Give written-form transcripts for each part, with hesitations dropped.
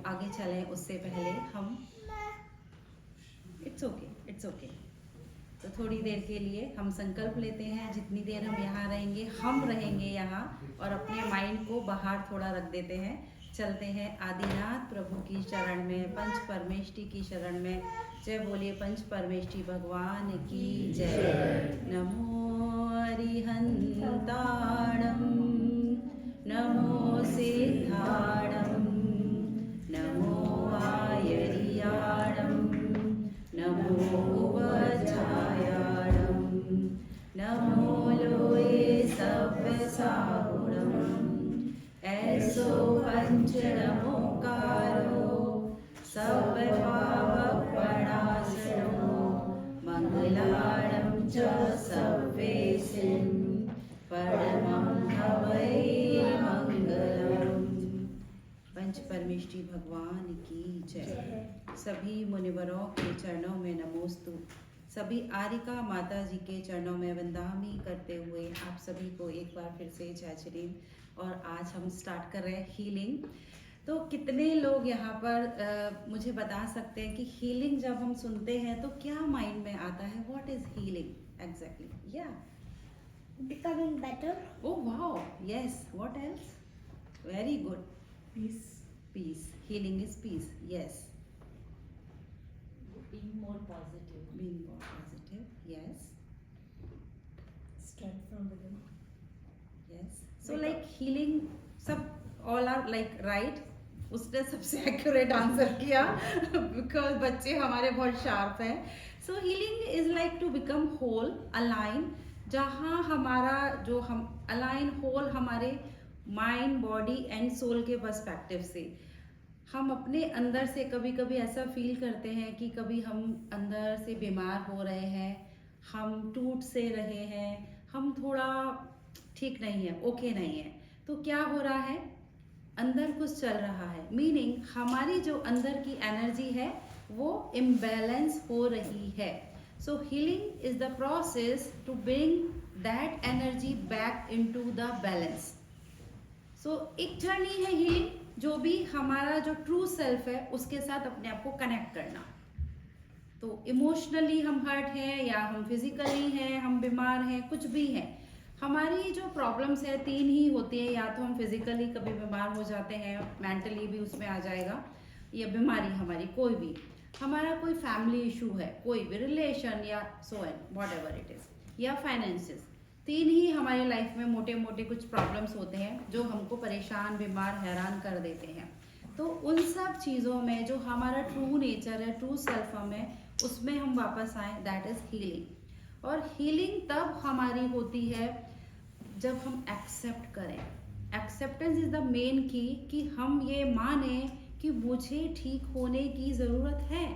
आगे चलें उससे पहले हम इट्स ओके तो थोड़ी देर के लिए हम संकल्प लेते हैं, जितनी देर हम यहाँ रहेंगे हम रहेंगे यहाँ, और अपने माइंड को बाहर थोड़ा रख देते हैं। चलते हैं आदिनाथ प्रभु की शरण में, पंच परमेष्टि की शरण में। जय बोलिए पंच परमेष्टि भगवान की जय। नमो अरिहंताणं, नमो सिद्धाणं, नमो आयर्याणं, नमो उपचायाणं, नमो लोये सव्यसागुणं, ऐसो पंच नमोकारो सर्वपापप्रणाशनो, मंगलाणं च सर्वेसिं, परमं भवै मंगलम्। पंच परमेष्टि भगवान की जय। सभी मुनिवरों के चरणों में नमोस्तु। सभी आरिका माता जी के चरणों में वंदनामी करते हुए आप सभी को एक बार फिर से जय श्री। और आज हम स्टार्ट कर रहे हैं हीलिंग। तो कितने लोग यहाँ पर मुझे बता सकते हैं कि हीलिंग जब हम सुनते हैं तो क्या माइंड में आता है? What is healing exactly? या Becoming better. Oh wow, yes, what else? Very good. Peace. Healing is peace, yes. Being more positive. Being more positive, yes. Strength from within. Yes. So like healing, सब all are like right. उसने सबसे accurate answer किया because बच्चे हमारे बहुत sharp हैं. So healing is like to become whole, align. जहाँ हमारा जो हम align whole हमारे माइंड, बॉडी एंड सोल के पर्सपेक्टिव से हम अपने अंदर से कभी कभी ऐसा फील करते हैं कि कभी हम अंदर से बीमार हो रहे हैं, हम टूट से रहे हैं, हम थोड़ा ठीक नहीं है, ओके नहीं है। तो क्या हो रहा है? अंदर कुछ चल रहा है, मीनिंग हमारी जो अंदर की एनर्जी है वो इम्बैलेंस हो रही है। So healing is the process to bring that energy back into the balance. So एक जर्नी है हीलिंग, जो भी हमारा जो ट्रू सेल्फ है उसके साथ अपने आप को कनेक्ट करना। तो इमोशनली हम हर्ट हैं या हम फिजिकली हैं, हम बीमार हैं, कुछ भी हैं, हमारी जो प्रॉब्लम्स है तीन ही होती है। या तो हम फिजिकली कभी बीमार हो जाते हैं, मेंटली भी उसमें आ जाएगा, या बीमारी हमारी कोई भी, हमारा कोई फैमिली इशू है, कोई भी रिलेशन या so and whatever it is, या फाइनेंसेस। तीन ही हमारी लाइफ में मोटे मोटे कुछ प्रॉब्लम्स होते हैं जो हमको परेशान, बीमार, हैरान कर देते हैं। तो उन सब चीज़ों में जो हमारा ट्रू नेचर है, ट्रू सेल्फ हम है, उसमें हम वापस आए, दैट इज हीलिंग। और हीलिंग तब हमारी होती है जब हम एक्सेप्ट करें। एक्सेप्टेंस इज द मेन की, कि हम ये माने कि मुझे ठीक होने की ज़रूरत है,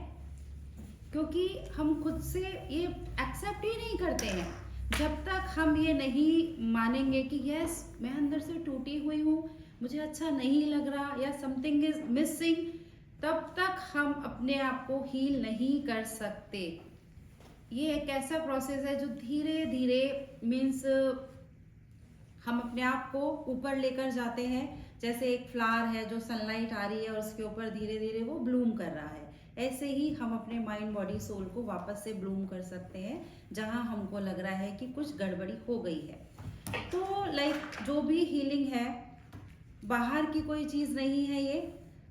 क्योंकि हम खुद से ये एक्सेप्ट ही नहीं करते हैं। जब तक हम ये नहीं मानेंगे कि यस मैं अंदर से टूटी हुई हूँ, मुझे अच्छा नहीं लग रहा, या समथिंग इज मिसिंग, तब तक हम अपने आप को हील नहीं कर सकते। ये एक ऐसा प्रोसेस है जो धीरे धीरे मीन्स हम अपने आप को ऊपर लेकर जाते हैं। जैसे एक फ्लावर है जो सनलाइट आ रही है और उसके ऊपर धीरे धीरे वो ब्लूम कर रहा है, ऐसे ही हम अपने माइंड, बॉडी, सोल को वापस से ब्लूम कर सकते हैं जहां हमको लग रहा है कि कुछ गड़बड़ी हो गई है। तो लाइक जो भी हीलिंग है, बाहर की कोई चीज़ नहीं है, ये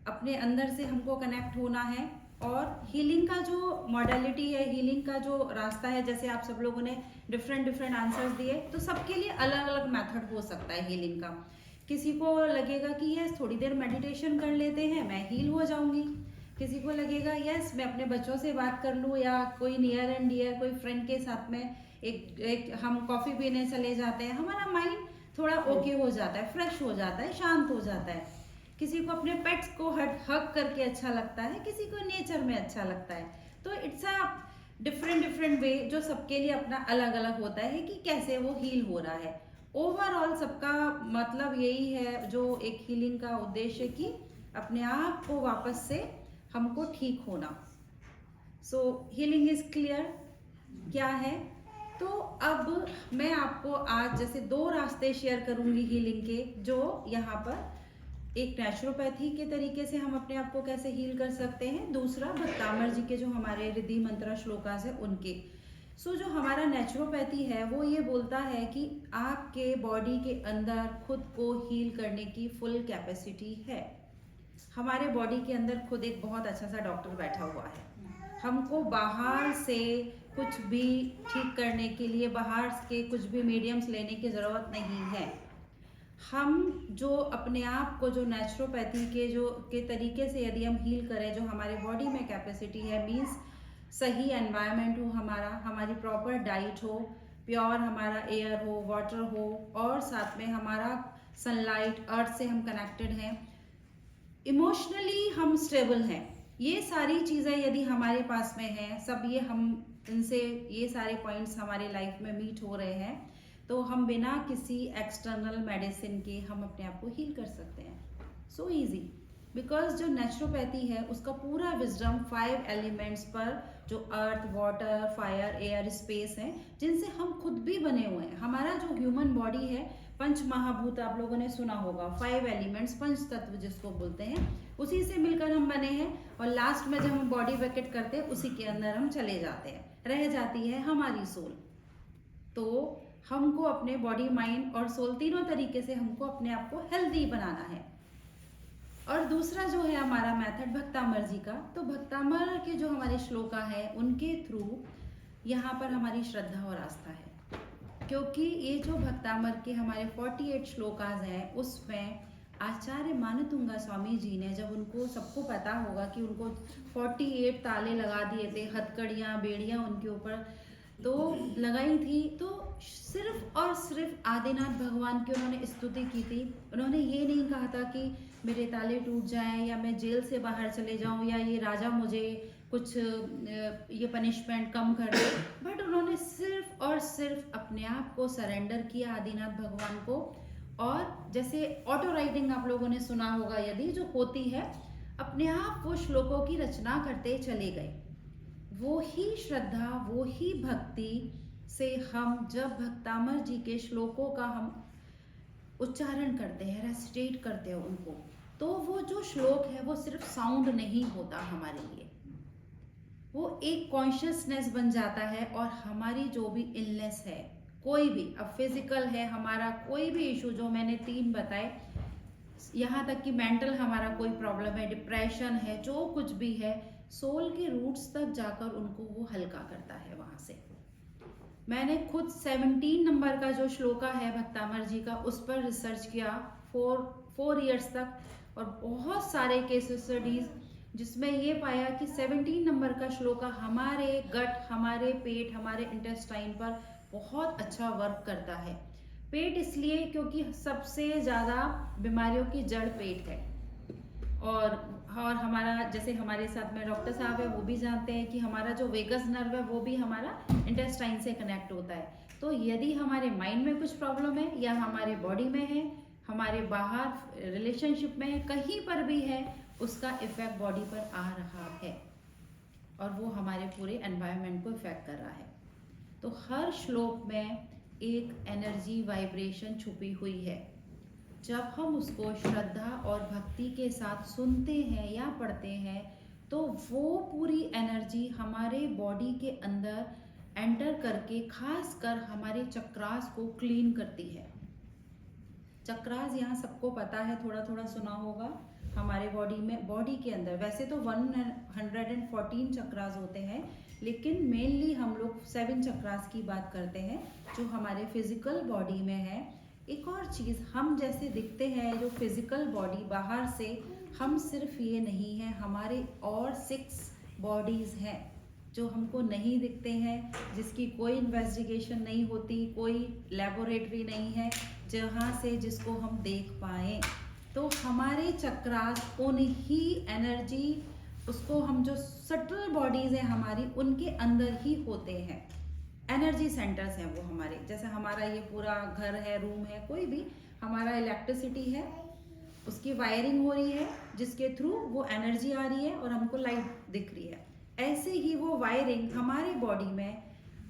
अपने अंदर से हमको कनेक्ट होना है। और हीलिंग का जो मॉडलिटी है, हीलिंग का जो रास्ता है, जैसे आप सब लोगों ने डिफरेंट आंसर्स दिए, तो सबके लिए अलग अलग मेथड हो सकता है हीलिंग का। किसी को लगेगा कि यस थोड़ी देर मेडिटेशन कर लेते हैं, मैं हील हो जाऊंगी। किसी को लगेगा यस मैं अपने बच्चों से बात कर लूँ, या कोई नियर एंड डियर कोई फ्रेंड के साथ में एक हम कॉफ़ी पीने चले जाते हैं, हमारा माइंड थोड़ा ओके हो जाता है, फ्रेश हो जाता है, शांत हो जाता है। किसी को अपने पेट्स को हग करके अच्छा लगता है, किसी को नेचर में अच्छा लगता है। तो इट्स अ डिफरेंट वे, जो सबके लिए अपना अलग अलग होता है कि कैसे वो हील हो रहा है। ओवरऑल सबका मतलब यही है, जो एक हीलिंग का उद्देश्य कि अपने आप को वापस से हमको ठीक होना। सो हीलिंग इज क्लियर क्या है। तो अब मैं आपको आज जैसे 2 रास्ते शेयर करूंगी हीलिंग के, जो यहाँ पर एक नेचुरोपैथी के तरीके से हम अपने आप को कैसे हील कर सकते हैं, दूसरा भक्तामर जी के जो हमारे रिद्धि मंत्र श्लोकास है उनके। सो जो हमारा नेचुरोपैथी है वो ये बोलता है कि आपके बॉडी के अंदर खुद को हील करने की फुल कैपेसिटी है। हमारे बॉडी के अंदर खुद एक बहुत अच्छा सा डॉक्टर बैठा हुआ है। हमको बाहर से कुछ भी ठीक करने के लिए बाहर के कुछ भी मीडियम्स लेने की ज़रूरत नहीं है। हम जो अपने आप को जो नेचुरोपैथी के तरीके से यदि हम हील करें, जो हमारे बॉडी में कैपेसिटी है, मीन्स सही एनवायरनमेंट हो, हमारी प्रॉपर डाइट हो, प्योर हमारा एयर हो, वाटर हो, और साथ में हमारा सनलाइट, अर्थ से हम कनेक्टेड हैं, इमोशनली हम स्टेबल हैं, ये सारी चीज़ें यदि हमारे पास में हैं, सब ये सारे पॉइंट्स हमारे लाइफ में मीट हो रहे हैं, तो हम बिना किसी एक्सटर्नल मेडिसिन के हम अपने आप को हील कर सकते हैं। सो इजी, बिकॉज जो नेचुरोपैथी है उसका पूरा विजडम 5 एलिमेंट्स पर, जो अर्थ, वाटर, फायर, एयर, स्पेस हैं, जिनसे हम खुद भी बने हुए हैं। हमारा जो ह्यूमन बॉडी है, पंच महाभूत आप लोगों ने सुना होगा, 5 एलिमेंट्स, पंच तत्व जिसको बोलते हैं, उसी से मिलकर हम बने हैं। और लास्ट में जब हम बॉडी वैकेट करते हैं उसी के अंदर हम चले जाते हैं, रह जाती है हमारी सोल। तो हमको अपने बॉडी, माइंड और सोल तीनों तरीके से हमको अपने आप को हेल्दी बनाना है। और दूसरा जो है हमारा मेथड भक्तामर जी का, तो भक्तामर के जो हमारे श्लोका है उनके थ्रू यहाँ पर हमारी श्रद्धा और आस्था है। क्योंकि ये जो भक्तामर के हमारे 48 श्लोकाज हैं, उसमें आचार्य मानतुंगा स्वामी जी ने, जब उनको सबको पता होगा कि उनको 48 ताले लगा दिए थे, हथकड़ियाँ, बेड़ियाँ उनके ऊपर तो लगाई थी, तो सिर्फ और सिर्फ आदिनाथ भगवान की उन्होंने स्तुति की थी। उन्होंने ये नहीं कहा था कि मेरे ताले टूट जाएं, या मैं जेल से बाहर चले जाऊं, या ये राजा मुझे कुछ ये पनिशमेंट कम कर दे, बट उन्होंने सिर्फ और सिर्फ अपने आप को सरेंडर किया आदिनाथ भगवान को। और जैसे ऑटो राइटिंग आप लोगों ने सुना होगा, यदि जो होती है, अपने आप वो श्लोकों की रचना करते चले गए। वो ही श्रद्धा, वो ही भक्ति से हम जब भक्तामर जी के श्लोकों का हम उच्चारण करते हैं, रेसिटेट करते हैं उनको, तो वो जो श्लोक है वो सिर्फ साउंड नहीं होता हमारे लिए, वो एक कॉन्शियसनेस बन जाता है। और हमारी जो भी इलनेस है, कोई भी, अब फिजिकल है हमारा कोई भी इशू, जो मैंने 3 बताए, यहाँ तक कि मेंटल हमारा कोई प्रॉब्लम है, डिप्रेशन है, जो कुछ भी है, सोल के रूट्स तक जाकर उनको वो हल्का करता है वहाँ से। मैंने खुद 17 नंबर का जो श्लोका है भक्तामर जी का, उस पर रिसर्च किया 4 इयर्स तक, और बहुत सारे केस स्टडीज जिसमें ये पाया कि 17 नंबर का श्लोका हमारे गट, हमारे पेट, हमारे इंटेस्टाइन पर बहुत अच्छा वर्क करता है। पेट इसलिए क्योंकि सबसे ज़्यादा बीमारियों की जड़ पेट है। और हमारा, जैसे हमारे साथ में डॉक्टर साहब है, वो भी जानते हैं कि हमारा जो वेगस नर्व है वो भी हमारा इंटेस्टाइन से कनेक्ट होता है। तो यदि हमारे माइंड में कुछ प्रॉब्लम है, या हमारे बॉडी में है, हमारे बाहर रिलेशनशिप में है, कहीं पर भी है, उसका इफेक्ट बॉडी पर आ रहा है, और वो हमारे पूरे एनवायरनमेंट को इफेक्ट कर रहा है। तो हर श्लोक में एक एनर्जी, वाइब्रेशन छुपी हुई है। जब हम उसको श्रद्धा और भक्ति के साथ सुनते हैं या पढ़ते हैं, तो वो पूरी एनर्जी हमारे बॉडी के अंदर एंटर करके खासकर हमारे चक्रास को क्लीन करती है। चक्रास यहाँ सबको पता है, थोड़ा थोड़ा सुना होगा। हमारे बॉडी के अंदर वैसे तो 114 चक्रास होते हैं, लेकिन मेनली हम लोग 7 चक्रास की बात करते हैं, जो हमारे फिजिकल बॉडी में है। एक और चीज़, हम जैसे दिखते हैं, जो फिजिकल बॉडी बाहर से, हम सिर्फ ये नहीं है, हमारे और 6 बॉडीज़ हैं जो हमको नहीं दिखते हैं, जिसकी कोई इन्वेस्टिगेशन नहीं होती, कोई लेबोरेटरी नहीं है जहाँ से जिसको हम देख पाएँ। तो हमारे चक्रास उन ही एनर्जी, उसको हम जो सटल बॉडीज़ हैं हमारी, उनके अंदर ही होते हैं। एनर्जी सेंटर्स हैं वो हमारे, जैसे हमारा ये पूरा घर है, रूम है, कोई भी, हमारा इलेक्ट्रिसिटी है, उसकी वायरिंग हो रही है, जिसके थ्रू वो एनर्जी आ रही है और हमको लाइट दिख रही है। ऐसे ही वो वायरिंग हमारे बॉडी में,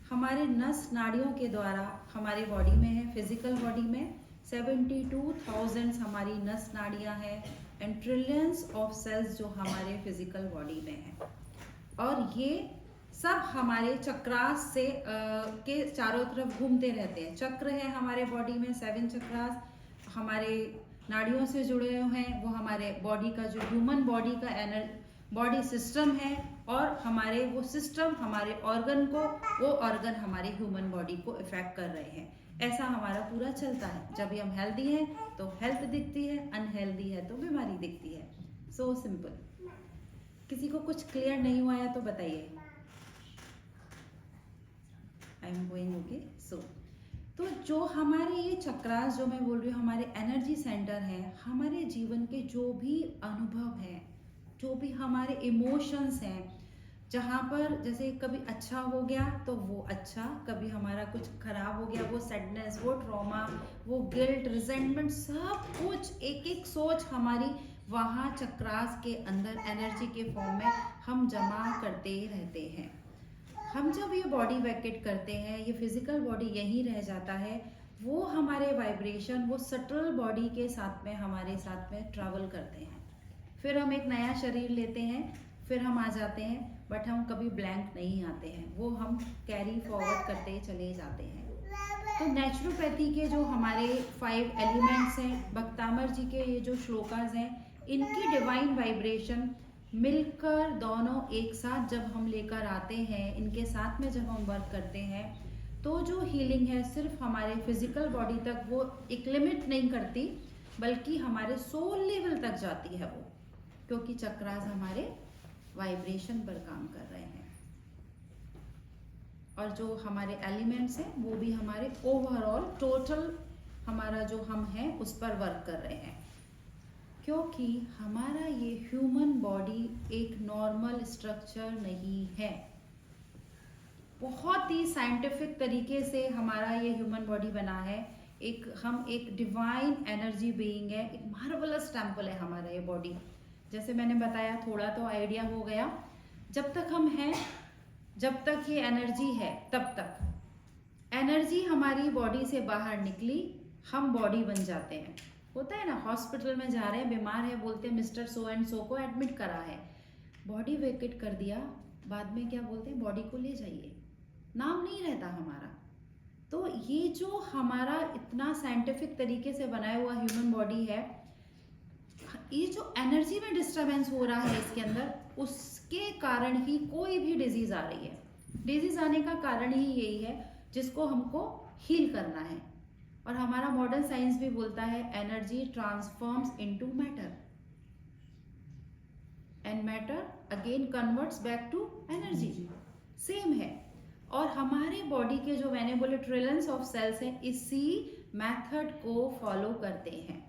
हमारे नस नाड़ियों के द्वारा हमारे बॉडी में है, फिजिकल बॉडी में, 72,000 हमारी नस नाड़ियाँ हैं एंड ट्रिलियंस ऑफ सेल्स जो हमारे फिजिकल बॉडी में हैं, और ये सब हमारे चक्रास से के चारों तरफ घूमते रहते हैं। चक्र है हमारे बॉडी में, 7 चक्रास हमारे नाड़ियों से जुड़े हुए हैं। वो हमारे बॉडी का जो ह्यूमन बॉडी का बॉडी सिस्टम है, और हमारे वो सिस्टम हमारे ऑर्गन को, वो ऑर्गन हमारे ह्यूमन बॉडी को इफेक्ट कर रहे हैं। ऐसा हमारा पूरा चलता है। जब भी हम हेल्दी हैं तो हेल्थ दिखती है, अनहेल्दी है तो बीमारी दिखती है। So simple. किसी को कुछ क्लियर नहीं हुआ है तो बताइए। I am going okay. So तो जो हमारे ये चक्रास जो मैं बोल रही हूँ, हमारे एनर्जी सेंटर हैं, हमारे जीवन के जो भी अनुभव हैं, जो भी हमारे इमोशंस हैं, जहाँ पर जैसे कभी अच्छा हो गया तो वो अच्छा, कभी हमारा कुछ खराब हो गया, वो सैडनेस, वो ट्रॉमा, वो गिल्ट, रिजेंटमेंट, सब कुछ एक एक सोच हमारी वहाँ चक्रास के अंदर एनर्जी के फॉर्म में हम जमा करते रहते हैं। हम जब ये बॉडी वैकेट करते हैं, ये फिजिकल बॉडी यहीं रह जाता है, वो हमारे वाइब्रेशन वो सटल बॉडी के साथ में हमारे साथ में ट्रैवल करते हैं। फिर हम एक नया शरीर लेते हैं, फिर हम आ जाते हैं, बट हम कभी ब्लैंक नहीं आते हैं, वो हम कैरी फॉरवर्ड करते चले जाते हैं। तो नेचुरोपैथी के जो हमारे 5 एलिमेंट्स हैं, भक्तामर जी के ये जो श्लोकास हैं, इनकी डिवाइन वाइब्रेशन मिलकर दोनों एक साथ जब हम लेकर आते हैं, इनके साथ में जब हम वर्क करते हैं, तो जो हीलिंग है सिर्फ हमारे फिजिकल बॉडी तक वो एक लिमिट नहीं करती, बल्कि हमारे सोल लेवल तक जाती है वो, क्योंकि चक्रास हमारे वाइब्रेशन पर काम कर रहे हैं। और जो हमारे एलिमेंट्स हैं वो भी हमारे ओवरऑल टोटल हमारा जो हम हैं उस पर वर्क कर रहे हैं, क्योंकि हमारा ये ह्यूमन बॉडी एक नॉर्मल स्ट्रक्चर नहीं है। बहुत ही साइंटिफिक तरीके से हमारा ये ह्यूमन बॉडी बना है। हम एक डिवाइन एनर्जी बीइंग है, एक मार्वलस टेम्पल है हमारा ये बॉडी। जैसे मैंने बताया, थोड़ा तो आइडिया हो गया। जब तक हम हैं, जब तक ये एनर्जी है, तब तक एनर्जी हमारी बॉडी से बाहर निकली, हम बॉडी बन जाते हैं। होता है ना, हॉस्पिटल में जा रहे हैं, बीमार है, बोलते हैं मिस्टर सो एंड सो को एडमिट करा है, बॉडी वेकेट कर दिया, बाद में क्या बोलते हैं, बॉडी को ले जाइए, नाम नहीं रहता हमारा। तो ये जो हमारा इतना साइंटिफिक तरीके से बनाया हुआ ह्यूमन बॉडी है, ये जो एनर्जी में डिस्टरबेंस हो रहा है इसके अंदर, उसके कारण ही कोई भी डिजीज आ रही है। डिजीज आने का कारण ही यही है, जिसको हमको हील करना है। और हमारा मॉडर्न साइंस भी बोलता है energy transforms into matter and matter again converts back to energy. Same है। और हमारे बॉडी के जो मैंने बोले ट्रिलियंस ऑफ सेल्स हैं, इसी मेथड को फॉलो करते हैं।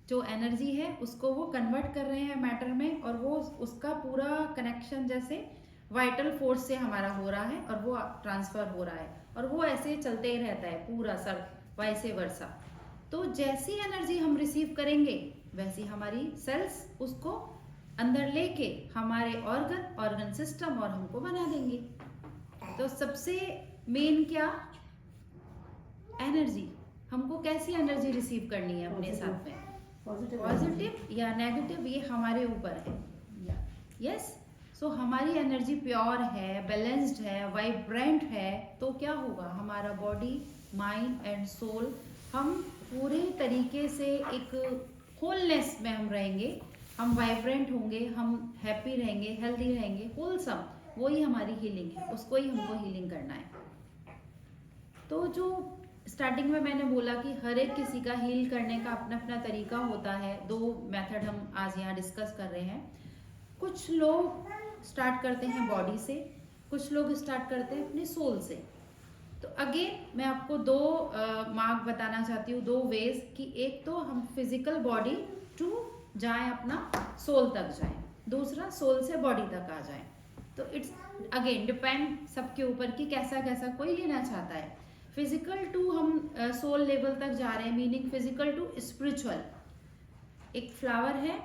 जो एनर्जी है उसको वो कन्वर्ट कर रहे हैं मैटर में, और वो उसका पूरा कनेक्शन जैसे वाइटल फोर्स से हमारा हो रहा है, और वो ट्रांसफर हो रहा है, और वो ऐसे चलते ही रहता है पूरा सब, वाइसे वर्सा। तो जैसी एनर्जी हम रिसीव करेंगे, वैसी हमारी सेल्स उसको अंदर लेके हमारे ऑर्गन सिस्टम और हमको बना देंगे। तो सबसे मेन क्या, एनर्जी। हमको कैसी एनर्जी रिसीव करनी है अपने साथ में, पॉजिटिव या नेगेटिव, ये हमारे ऊपर है। यस। सो हमारी एनर्जी प्योर है, बैलेंस्ड है, वाइब्रेंट है, तो क्या होगा, हमारा बॉडी, माइंड एंड सोल, हम पूरे तरीके से एक होलनेस में हम रहेंगे, हम वाइब्रेंट होंगे, हम हैप्पी रहेंगे, हेल्दी रहेंगे, होलसम। वही हमारी हीलिंग है, उसको ही हमको हीलिंग करना है। तो जो स्टार्टिंग में मैंने बोला कि हर एक किसी का हील करने का अपना अपना तरीका होता है। 2 मेथड हम आज यहाँ डिस्कस कर रहे हैं। कुछ लोग स्टार्ट करते हैं बॉडी से, कुछ लोग स्टार्ट करते हैं अपने सोल से। तो अगेन मैं आपको 2 मार्ग बताना चाहती हूँ, 2 वेज, कि एक तो हम फिजिकल बॉडी टू जाएं, अपना सोल तक जाएं, दूसरा सोल से बॉडी तक आ जाएं। तो इट्स अगेन डिपेंड सबके ऊपर कि कैसा कैसा कोई लेना चाहता है। फिजिकल टू हम सोल लेवल तक जा रहे हैं, मीनिंग फिजिकल टू स्पिरिचुअल। एक फ्लावर है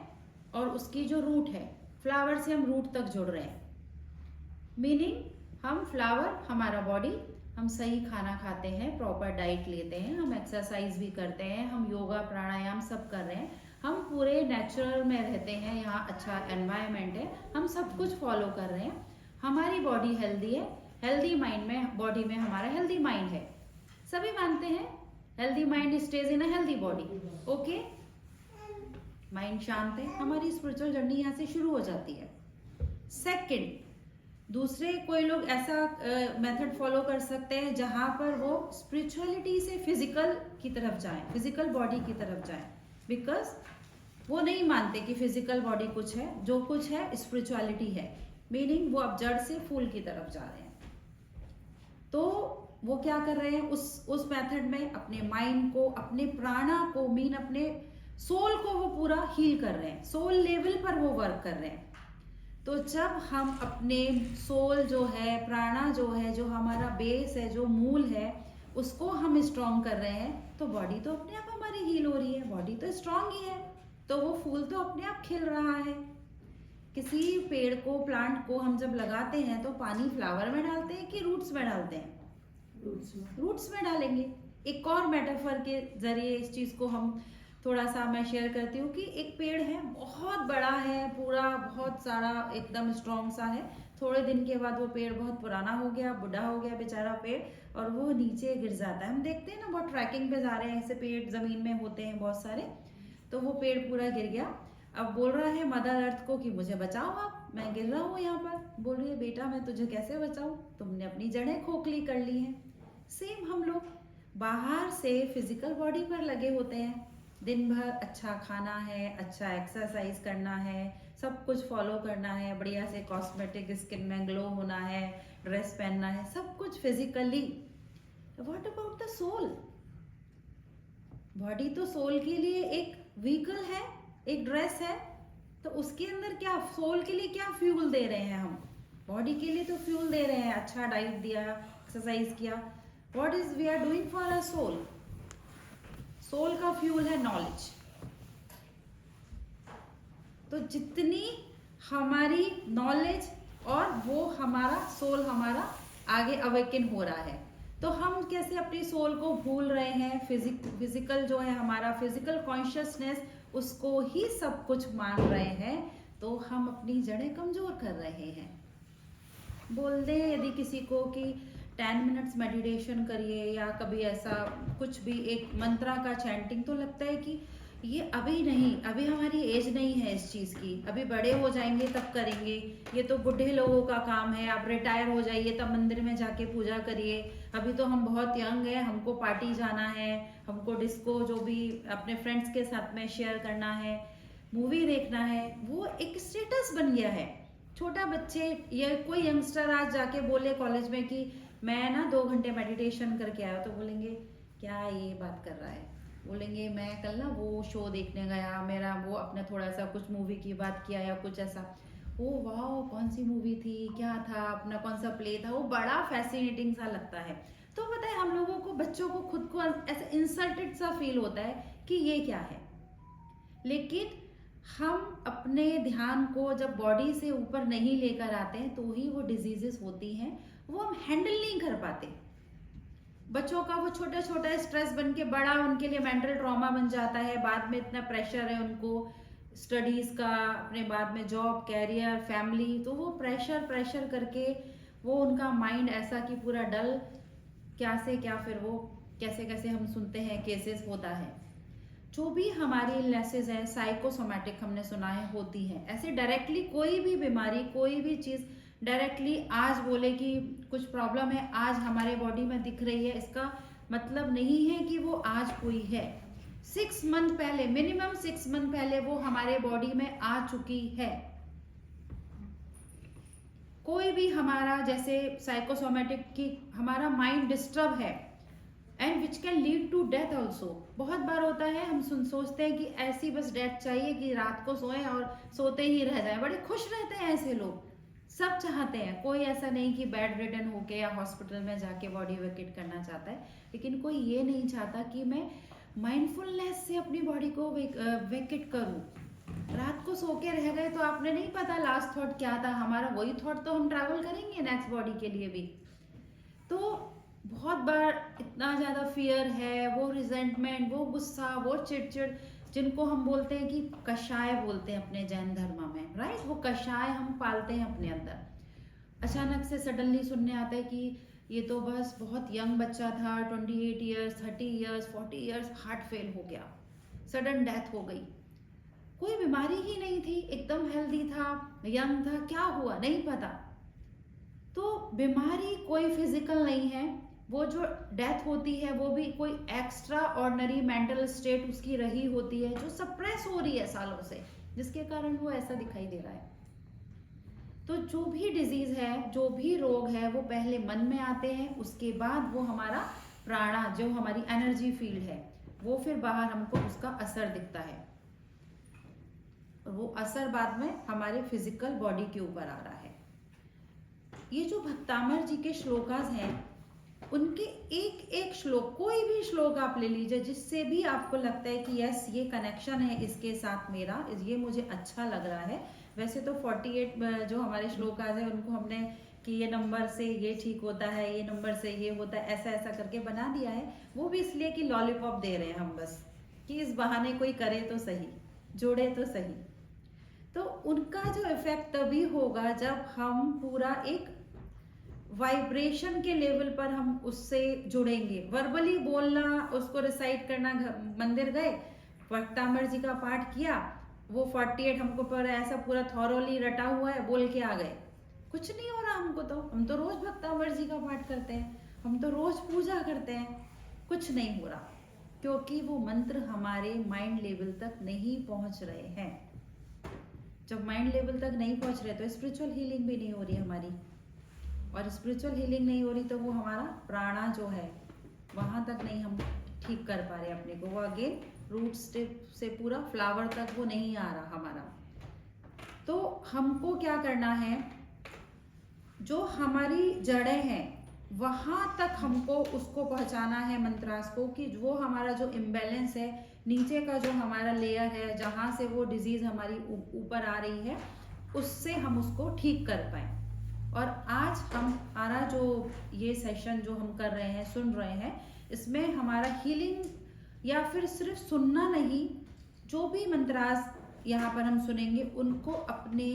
और उसकी जो रूट है, फ्लावर से हम रूट तक जुड़ रहे हैं, मीनिंग हम फ्लावर, हमारा बॉडी, हम सही खाना खाते हैं, प्रॉपर डाइट लेते हैं, हम एक्सरसाइज भी करते हैं, हम योगा प्राणायाम सब कर रहे हैं, हम पूरे नेचुरल में रहते हैं, यहाँ अच्छा एनवायरनमेंट है, हम सब कुछ फॉलो कर रहे हैं, हमारी बॉडी हेल्दी है, हेल्दी माइंड में, बॉडी में हमारा हेल्दी माइंड है, सभी मानते हैं healthy mind stage in a healthy body. Okay, mind शांत है, हमारी स्पिरिचुअल जर्नी यहाँ से शुरू हो जाती है। सेकंड, दूसरे कोई लोग ऐसा मेथड फॉलो कर सकते हैं जहां पर वो स्पिरिचुअलिटी से फिजिकल की तरफ जाएं, फिजिकल बॉडी की तरफ जाएं, बिकॉज वो नहीं मानते कि फिजिकल बॉडी कुछ है, जो कुछ है स्पिरिचुअलिटी है, मीनिंग वो अब जड़ से फूल की तरफ जा रहे हैं। तो वो क्या कर रहे हैं, उस मेथड में अपने माइंड को, अपने प्राणा को, मीन अपने सोल को वो पूरा हील कर रहे हैं, सोल लेवल पर वो वर्क कर रहे हैं। तो जब हम अपने सोल जो है, प्राणा जो है, जो हमारा बेस है, जो मूल है, उसको हम स्ट्रॉन्ग कर रहे हैं, तो बॉडी तो अपने आप हमारी हील हो रही है, बॉडी तो स्ट्रॉन्ग ही है, तो वो फूल तो अपने आप खिल रहा है। किसी पेड़ को, प्लांट को हम जब लगाते हैं तो पानी फ्लावर में डालते हैं कि रूट्स में डालते हैं? रूट्स में डालेंगे। एक और मेटाफर के जरिए इस चीज को हम थोड़ा सा मैं शेयर करती हूँ कि एक पेड़ है, बहुत बड़ा है, पूरा बहुत सारा एकदम स्ट्रॉन्ग सा है, थोड़े दिन के बाद वो पेड़ बहुत पुराना हो गया, बूढ़ा हो गया बेचारा पेड़, और वो नीचे गिर जाता है। हम देखते हैं ना, बहुत ट्रैकिंग पे जा रहे हैं, ऐसे पेड़ जमीन में होते हैं बहुत सारे, तो वो पेड़ पूरा गिर गया। अब बोल रहा है मदर अर्थ को कि मुझे बचाओ आप, मैं गिर रहा हूँ यहाँ पर। बोल रही है बेटा मैं तुझे कैसे बचाऊँ, तुमने अपनी जड़ें खोखली कर ली हैं। सेम हम लोग बाहर से फिजिकल बॉडी पर लगे होते हैं, दिन भर अच्छा खाना है, अच्छा एक्सरसाइज करना है, सब कुछ फॉलो करना है, बढ़िया से कॉस्मेटिक, स्किन में ग्लो होना है, ड्रेस पहनना है, सब कुछ physically. What about the soul? Body तो सोल के लिए एक व्हीकल है, एक ड्रेस है, तो उसके अंदर क्या, सोल के लिए क्या फ्यूल दे रहे हैं हम? बॉडी के लिए तो फ्यूल दे रहे हैं, अच्छा डाइट दिया, एक्सरसाइज किया। What is we are doing for a soul? Soul का फ्यूल है नॉलेज। तो जितनी हमारी नॉलेज और वो हमारा सोल हमारा आगे अवेकन हो रहा है, तो हम कैसे अपनी सोल को भूल रहे हैं, फिजिकल जो है हमारा फिजिकल कॉन्शियसनेस, उसको ही सब कुछ मान रहे हैं, तो हम अपनी जड़ें कमजोर कर रहे हैं। बोल दे यदि किसी को कि 10 मिनट्स मेडिटेशन करिए या कभी ऐसा कुछ भी एक मंत्रा का चैंटिंग, तो लगता है कि ये अभी नहीं, अभी हमारी एज नहीं है इस चीज़ की, अभी बड़े हो जाएंगे तब करेंगे, ये तो बूढ़े लोगों का काम है, आप रिटायर हो जाइए तब मंदिर में जाके पूजा करिए, अभी तो हम बहुत यंग हैं, हमको पार्टी जाना है, हमको डिस्को जो भी अपने फ्रेंड्स के साथ में शेयर करना है, मूवी देखना है, वो एक स्टेटस बन गया है। छोटा बच्चे या कोई यंगस्टर आज जाके बोले कॉलेज में कि मैं ना 2 घंटे मेडिटेशन करके आया, तो बोलेंगे क्या ये बात कर रहा है? बोलेंगे मैं कल ना वो शो देखने गया, मेरा वो अपने थोड़ा सा कुछ मूवी की बात किया या कुछ ऐसा, ओ वाह कौन सी मूवी थी, क्या था, अपना कौन सा प्ले था, वो बड़ा फैसिनेटिंग सा लगता है। तो पता है हम लोगों को, बच्चों को खुद को ऐसे इंसल्टेड सा फील होता है कि ये क्या है। लेकिन हम अपने ध्यान को जब बॉडी से ऊपर नहीं लेकर आते हैं तो ही वो डिजीजेस होती हैं, वो हम हैंडल नहीं कर पाते। बच्चों का वो छोटा छोटा स्ट्रेस बन के बड़ा उनके लिए मेंटल ट्रॉमा बन जाता है, बाद में इतना प्रेशर है उनको स्टडीज का, अपने बाद में जॉब, कैरियर, फैमिली, तो वो प्रेशर करके वो उनका माइंड ऐसा कि पूरा डल, क्या से क्या, फिर वो कैसे कैसे हम सुनते हैं केसेस होता है। जो भी हमारी इलनेसेस है साइकोसोमैटिक हमने सुना है होती है, ऐसे डायरेक्टली कोई भी बीमारी, कोई भी चीज़ डायरेक्टली आज बोले कि कुछ प्रॉब्लम है, आज हमारे बॉडी में दिख रही है, इसका मतलब नहीं है कि वो आज हुई है। 6 मंथ पहले, मिनिमम 6 मंथ पहले वो हमारे बॉडी में आ चुकी है। कोई भी हमारा जैसे साइकोसोमैटिक की हमारा माइंड डिस्टर्ब है and which can lead to death also. बहुत बार होता है हम सोचते हैं कि ऐसी बस डेथ चाहिए कि रात को सोएं और सोते ही रह जाएं, बड़े खुश रहते हैं ऐसे लोग, सब चाहते हैं, कोई ऐसा नहीं कि बेड रिडन होके या हॉस्पिटल में जाके बॉडी वेकेट करना चाहता है, लेकिन कोई ये नहीं चाहता कि मैं माइंडफुलनेस से अपनी बॉडी को वेकेट करूं। रात को सो के रह गए तो आपने नहीं पता लास्ट थॉट क्या था हमारा, वही थॉट तो हम ट्रैवल करेंगे नेक्स्ट बॉडी के लिए भी। तो बहुत बार इतना ज़्यादा फियर है, वो रिजेंटमेंट, वो गुस्सा, वो चिड़चिड़, जिनको हम बोलते हैं कि कषाय बोलते हैं अपने जैन धर्म में, राइट। वो कषाय हम पालते हैं अपने अंदर। अचानक से सडनली सुनने आता है कि ये तो बस बहुत यंग बच्चा था, 28 years, 30 years, 40 years, heart fail हो गया, सडन डेथ हो गई। कोई बीमारी ही नहीं थी, एकदम हेल्दी था, यंग था, क्या हुआ नहीं पता। तो बीमारी कोई फिजिकल नहीं है, वो जो डेथ होती है वो भी कोई एक्स्ट्रा ऑर्डिनरी मेंटल स्टेट उसकी रही होती है जो सप्रेस हो रही है सालों से, जिसके कारण वो ऐसा दिखाई दे रहा है। तो जो भी डिजीज है, जो भी रोग है, वो पहले मन में आते हैं, उसके बाद वो हमारा प्राणा, जो हमारी एनर्जी फील्ड है, वो फिर बाहर हमको उसका असर दिखता है। और वो असर बाद में हमारे फिजिकल बॉडी के ऊपर आ रहा है। ये जो भक्तामर जी के श्लोकास हैं, उनके एक एक श्लोक, कोई भी श्लोक आप ले लीजिए जिससे भी आपको लगता है कि यस ये कनेक्शन है इसके साथ मेरा, ये मुझे अच्छा लग रहा है। वैसे तो 48 जो हमारे श्लोकास हैं उनको हमने कि ये नंबर से ये ठीक होता है, ये नंबर से ये होता है, ऐसा ऐसा करके बना दिया है। वो भी इसलिए कि लॉलीपॉप दे रहे हैं हम बस, कि इस बहाने कोई करे तो सही, जोड़े तो सही। तो उनका जो इफेक्ट तभी होगा जब हम पूरा एक वाइब्रेशन के लेवल पर हम उससे जुड़ेंगे। वर्बली बोलना, उसको रिसाइट करना, मंदिर गए, भक्तामर जी का पाठ किया, वो 48 हमको पर ऐसा पूरा थॉरोली रटा हुआ है, बोल के आ गए, कुछ नहीं हो रहा हमको। तो हम तो रोज भक्तामर जी का पाठ करते हैं, हम तो रोज पूजा करते हैं, कुछ नहीं हो रहा, क्योंकि वो मंत्र हमारे माइंड लेवल तक नहीं पहुंच रहे हैं। जब माइंड लेवल तक नहीं पहुंच रहे तो स्पिरिचुअल हीलिंग भी नहीं हो रही हमारी, और स्पिरिचुअल हीलिंग नहीं हो रही तो वो हमारा प्राणा जो है वहां तक नहीं हम ठीक कर पा रहे अपने को। वो अगेन रूट स्टेप से पूरा फ्लावर तक वो नहीं आ रहा हमारा। तो हमको क्या करना है, जो हमारी जड़ें हैं वहां तक हमको उसको पहुंचाना है मंत्रास को, कि वो हमारा जो इम्बैलेंस है, नीचे का जो हमारा लेयर है जहां से वो डिजीज हमारी ऊपर आ रही है, उससे हम उसको ठीक कर पाए। और आज हमारा जो ये सेशन जो हम कर रहे हैं, सुन रहे हैं, इसमें हमारा हीलिंग या फिर सिर्फ सुनना नहीं, जो भी मंत्रास यहाँ पर हम सुनेंगे उनको अपने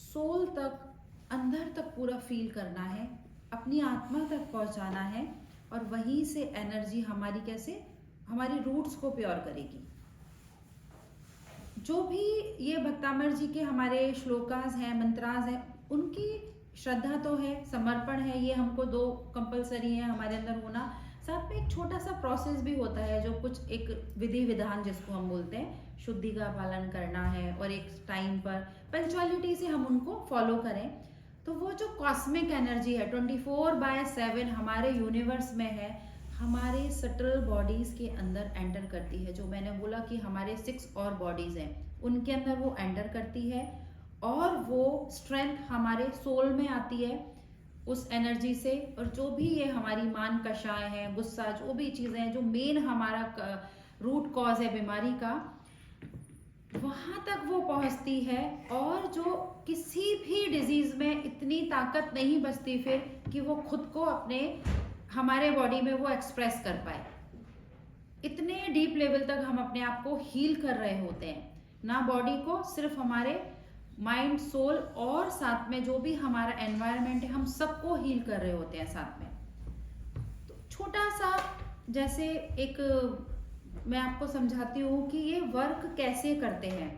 सोल तक, अंदर तक पूरा फील करना है, अपनी आत्मा तक पहुँचाना है, और वहीं से एनर्जी हमारी कैसे हमारी रूट्स को प्योर करेगी। जो भी ये भक्तामर जी के हमारे श्लोकास हैं, मंत्रास हैं, उनकी श्रद्धा तो है, समर्पण है, ये हमको दो कंपलसरी है हमारे अंदर होना। साथ में एक छोटा सा प्रोसेस भी होता है, जो कुछ एक विधि विधान जिसको हम बोलते हैं, शुद्धि का पालन करना है, और एक टाइम पर पंक्चुअलिटी से हम उनको फॉलो करें। तो वो जो कॉस्मिक एनर्जी है 24/7 हमारे यूनिवर्स में है, हमारे सटल बॉडीज के अंदर एंटर करती है। जो मैंने बोला कि हमारे 6 और बॉडीज हैं, उनके अंदर वो एंटर करती है, और वो स्ट्रेंथ हमारे सोल में आती है उस एनर्जी से। और जो भी ये हमारी मान कषाय है, गुस्सा, जो भी चीज़ें हैं, जो मेन हमारा रूट कॉज है बीमारी का, वहाँ तक वो पहुँचती है। और जो किसी भी डिजीज में इतनी ताकत नहीं बचती फिर कि वो खुद को अपने हमारे बॉडी में वो एक्सप्रेस कर पाए। इतने डीप लेवल तक हम अपने आप को हील कर रहे होते हैं, ना बॉडी को, सिर्फ हमारे माइंड, सोल, और साथ में जो भी हमारा एनवायरनमेंट है, हम सबको हील कर रहे होते हैं साथ में। तो छोटा सा जैसे एक मैं आपको समझाती हूँ कि ये वर्क कैसे करते हैं।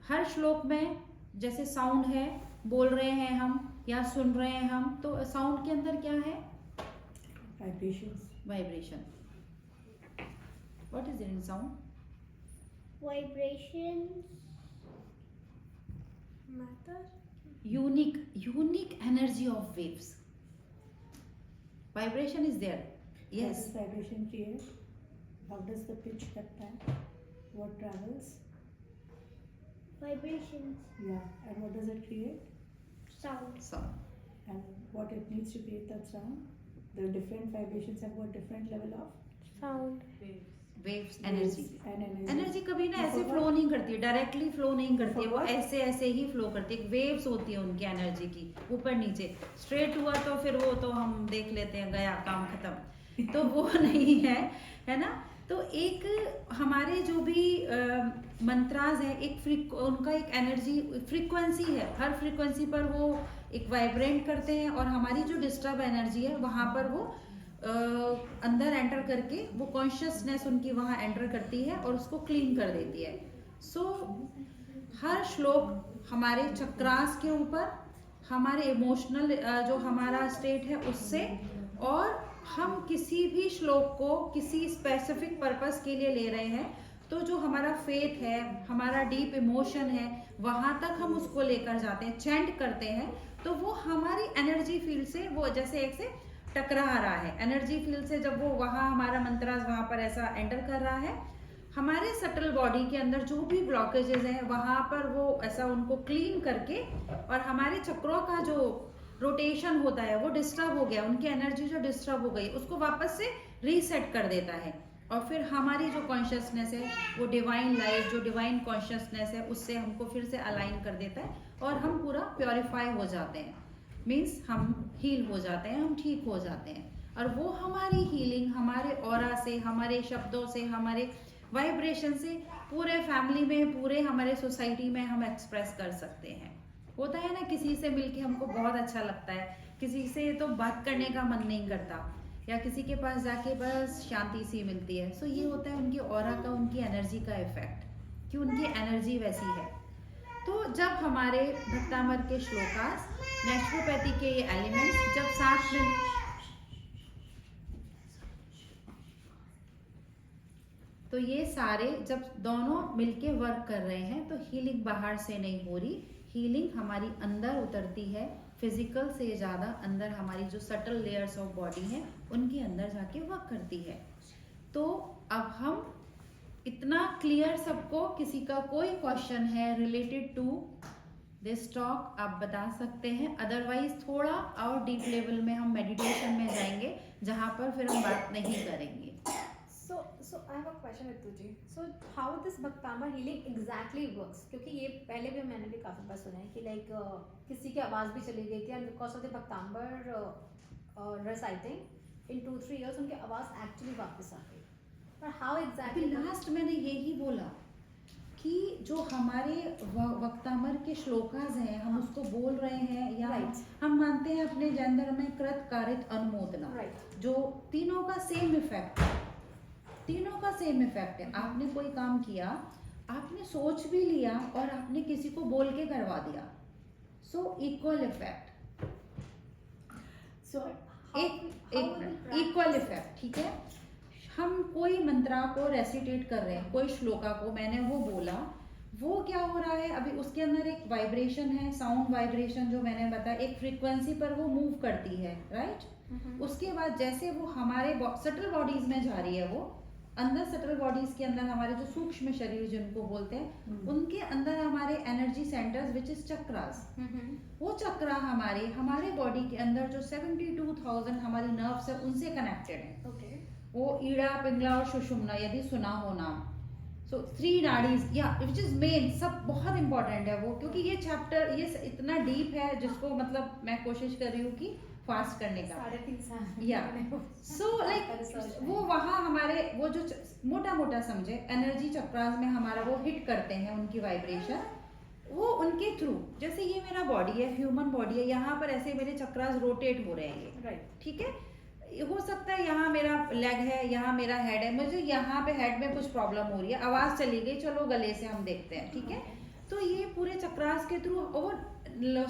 हर श्लोक में जैसे साउंड है, बोल रहे हैं हम या सुन रहे हैं हम, तो साउंड के अंदर क्या है? Vibration. What is in sound? Vibrations matter. Unique energy of waves. Vibration is there. Yes. How does vibration create? How does the pitch cut back? What travels? Vibrations. Yeah. And what does it create? Sound. Sound. And what it needs to create that sound? The different vibrations have got different level of Sound. Waves energy and energy. Energy कभी ना ऐसे Forgot. Flow नहीं करती है, directly flow नहीं करती है, वो Forgot. ऐसे ऐसे ही फ्लो करती है, वेव्स होती है उनकी एनर्जी की, ऊपर नीचे। स्ट्रेट हुआ तो फिर वो तो हम देख लेते हैं, गया काम खत्म, तो वो नहीं है ना। तो एक हमारे जो भी मंत्राज है, उनका एक एनर्जी फ्रीक्वेंसी है, हर फ्रीक्वेंसी पर वो एक वाइब्रेंट करते हैं, और हमारी जो डिस्टर्ब एनर्जी है वहाँ पर वो अंदर एंटर करके वो कॉन्शियसनेस उनकी वहाँ एंटर करती है और उसको क्लीन कर देती है। सो हर श्लोक हमारे चक्रास के ऊपर, हमारे इमोशनल जो हमारा स्टेट है उससे, और हम किसी भी श्लोक को किसी स्पेसिफिक पर्पस के लिए ले रहे हैं, तो जो हमारा फेथ है, हमारा डीप इमोशन है, वहाँ तक हम उसको लेकर जाते हैं, चैंट करते हैं, तो वो हमारी एनर्जी फील्ड से वो जैसे एक से टकरा रहा है। एनर्जी फील्ड से जब वो वहाँ हमारा मंत्रास वहाँ पर ऐसा एंटर कर रहा है, हमारे सटल बॉडी के अंदर जो भी ब्लॉकेजेस हैं वहाँ पर वो ऐसा उनको क्लीन करके, और हमारे चक्रों का जो रोटेशन होता है वो डिस्टर्ब हो गया, उनकी एनर्जी जो डिस्टर्ब हो गई उसको वापस से रीसेट कर देता है, और फिर हमारी जो कॉन्शियसनेस है, वो डिवाइन लाइट, जो डिवाइन कॉन्शियसनेस है, उससे हमको फिर से अलाइन कर देता है, और हम पूरा प्योरीफाई हो जाते हैं, मीन्स हम हील हो जाते हैं, हम ठीक हो जाते हैं। और वो हमारी हीलिंग हमारे ऑरा से, हमारे शब्दों से, हमारे वाइब्रेशन से पूरे फैमिली में, पूरे हमारे सोसाइटी में हम एक्सप्रेस कर सकते हैं। होता है ना, किसी से मिलके हमको बहुत अच्छा लगता है, किसी से तो बात करने का मन नहीं करता, या किसी के पास जाके बस शांति सी मिलती है। सो ये होता है उनकी ऑरा का, उनकी एनर्जी का इफेक्ट, कि उनकी एनर्जी वैसी है। तो जब हमारे भक्तामर के श्लोकास, नेचुरोपैथी के ये एलिमेंट्स जब साथ में, तो ये सारे जब दोनों मिलके वर्क कर रहे हैं, तो हीलिंग बाहर से नहीं हो रही, हीलिंग हमारी अंदर उतरती है, फिजिकल से ज़्यादा अंदर हमारी जो सटल लेयर्स ऑफ बॉडी हैं उनके अंदर जाके वर्क करती है। तो अब हम इतना क्लियर सबको, किसी का कोई क्वेश्चन है रिलेटेड टू दिस टॉक आप बता सकते हैं, अदरवाइज थोड़ा और डीप लेवल में हम मेडिटेशन में जाएंगे, जहाँ पर फिर हम बात नहीं करेंगे। So I have a question Ritu ji. So how this Bhaktamar healing exactly works? क्योंकि ये पहले भी मैंने भी काफी बार सुना है कि लाइक किसी की आवाज भी चली गई थी, and because of the Bhaktamar reciting in 2-3 years उनकी आवाज एक्चुअली वापस आ गई। पर how exactly? अभी लास्ट मैंने यही बोला कि जो हमारे वक्तामर के श्लोकास हैं, हम उसको बोल रहे हैं, या हम मानते हैं अपने जैन धर्म में कृत कारित अनुमोदना, जो तीनों का सेम इफेक्ट है, तीनों का सेम इफेक्ट है। आपने कोई काम किया, आपने सोच भी लिया और आपने किसी को बोल के करवा दिया, सो इक्वल इफेक्ट, So एक इक्वल इफेक्ट, ठीक है। हम कोई मंत्रा को रेसिटेट कर रहे हैं, कोई श्लोका को मैंने वो बोला, वो क्या हो रहा है, अभी उसके अंदर एक वाइब्रेशन है, साउंड वाइब्रेशन जो मैंने बताया, एक फ्रीक्वेंसी पर वो मूव करती है, राइट। उसके बाद जैसे वो हमारे सटल बॉडीज में जा रही है, वो अंदर सटल बॉडीज के अंदर हमारे जो सूक्ष्म शरीर जिनको बोलते हैं, उनके अंदर हमारे energy centres which is chakras, वो चक्रा हमारे बॉडी के अंदर जो 72,000 हमारी नर्व्स है उनसे कनेक्टेड है। Okay. वो ईड़ा, पिंगला और सुषुम्ना, यदि सुना हो नाम, सो 3 नाड़ीज या विच इज मेन, सब बहुत इंपॉर्टेंट है वो, क्योंकि ये चैप्टर ये इतना डीप है, जिसको मतलब मैं कोशिश कर रही हूँ कि फास्ट करने का, 3.5 साल या सो लाइक वो वहाँ हमारे वो जो मोटा मोटा समझे एनर्जी चक्रास में हमारा वो हिट करते हैं, उनकी वाइब्रेशन वो उनके थ्रू, जैसे ये मेरा बॉडी है, ह्यूमन बॉडी है, यहाँ पर ऐसे मेरे चक्रास रोटेट हो रहे हैं ये, राइट, ठीक है। हो सकता है यहाँ मेरा लेग है, यहाँ मेरा हेड है, मुझे यहाँ पे हेड में कुछ प्रॉब्लम हो रही है, आवाज चली गई, चलो गले से हम देखते हैं, ठीक है। तो ये पूरे चक्रास के थ्रू, और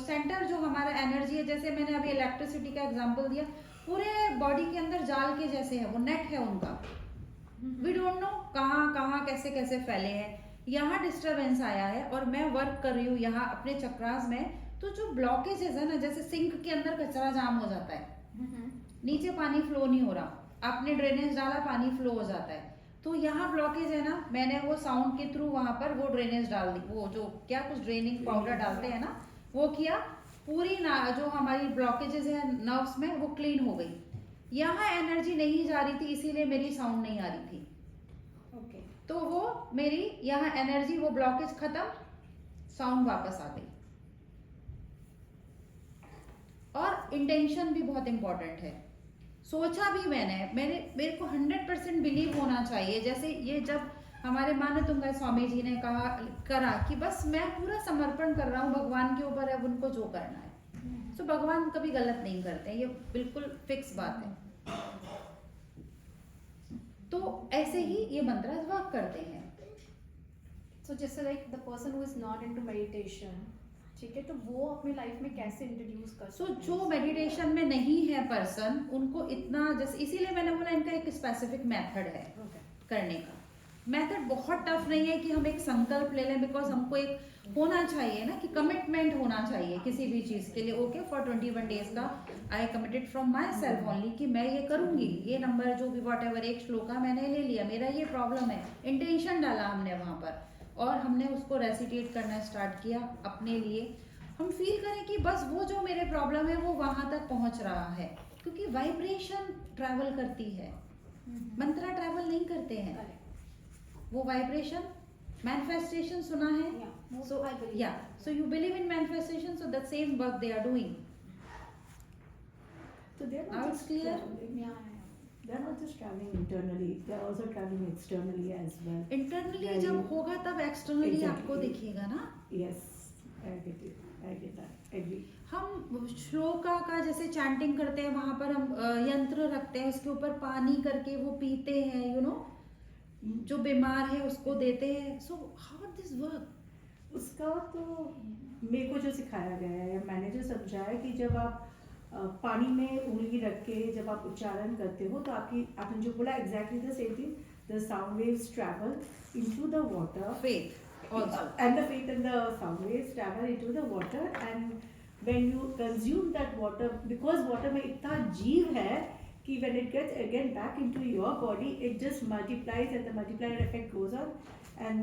सेंटर जो हमारा एनर्जी है, जैसे मैंने अभी इलेक्ट्रिसिटी का एग्जांपल दिया, पूरे बॉडी के अंदर जाल के जैसे है, वो नेट है उनका, वी डोंट नो कहाँ कहाँ कैसे कैसे फैले हैं। यहाँ डिस्टरबेंस आया है और मैं वर्क कर रही हूँ यहाँ अपने चक्रास में, तो जो ब्लॉकेजेस है ना, जैसे सिंक के अंदर कचरा जाम हो जाता है, नीचे पानी फ्लो नहीं हो रहा, आपने ड्रेनेज डाला, पानी फ्लो हो जाता है, तो यहाँ ब्लॉकेज है ना, मैंने वो साउंड के थ्रू वहां पर वो ड्रेनेज डाल दी, वो जो क्या कुछ ड्रेनिंग पाउडर डालते हैं ना, वो किया, पूरी जो हमारी ब्लॉकेजेस है नर्व्स में वो क्लीन हो गई। यहाँ एनर्जी नहीं जा रही थी, इसीलिए मेरी साउंड नहीं आ रही थी, तो वो मेरी यहाँ एनर्जी, वो ब्लॉकेज खत्म, साउंड वापस आ गई। और इंटेंशन भी बहुत इंपॉर्टेंट है। सोचा भी मेरे को 100% बिलीव होना चाहिए। जैसे ये जब हमारे मानतुंगा स्वामी जी ने करा कि बस मैं पूरा समर्पण कर रहा हूँ भगवान के ऊपर, अब उनको जो करना है। तो भगवान कभी गलत नहीं करते, ये बिल्कुल फिक्स बात है। तो ऐसे ही ये मंत्र वर्क करते हैं। सो जैसे like the person who is not into meditation, ठीक है, तो वो अपनी लाइफ में कैसे इंट्रोड्यूस कर सकते हैं? जो मेडिटेशन में नहीं है पर्सन, उनको इतना, जैसे इसीलिए मैंने बोला इनका एक स्पेसिफिक मेथड है करने का। मेथड बहुत टफ नहीं है कि हम एक संकल्प ले लें, बिकॉज हमको एक होना चाहिए ना कि कमिटमेंट होना चाहिए किसी भी चीज के लिए। ओके, फॉर 21 डेज का आई committed from my self only कि मैं ये करूंगी, ये नंबर जो भी वॉट एवर एक श्लोका मैंने ले लिया, मेरा ये प्रॉब्लम है, इंटेंशन डाला हमने वहां पर और हमने उसको रेसिटेट करना स्टार्ट किया अपने लिए। हम फील करें कि बस वो जो मेरे प्रॉब्लम है वो वहां तक पहुंच रहा है, क्योंकि वाइब्रेशन ट्रैवल करती है, मंत्रा ट्रैवल नहीं करते हैं। वो वाइब्रेशन, मैनिफेस्टेशन सुना है? So you believe in manifestation, so the same work they are doing. So they're Now not it's just clear? they're not just traveling internally, they're also traveling externally as well. Internally Very- जब होगा तब externally Exactly. आपको दिखेगा ना। Yes, I get it. I get that. Agree. हम श्लोका का जैसे chanting करते हैं, वहां पर हम यंत्र रखते हैं, उसके ऊपर पानी करके वो पीते हैं, यू नो, जो बीमार है उसको देते हैं। So how this work? उसका तो मेरे को जो सिखाया गया है या मैंने जो समझा है कि जब आप पानी में उंगली रख के जब आप उच्चारण करते हो तो आपने जो बोला exactly the same thing, the sound waves travel into the water, faith also, and the faith and the sound waves travel into the water, and when you consume that water, because water में इतना जीव है कि when it gets again back into your body, it just multiplies and the multiplier effect goes on, and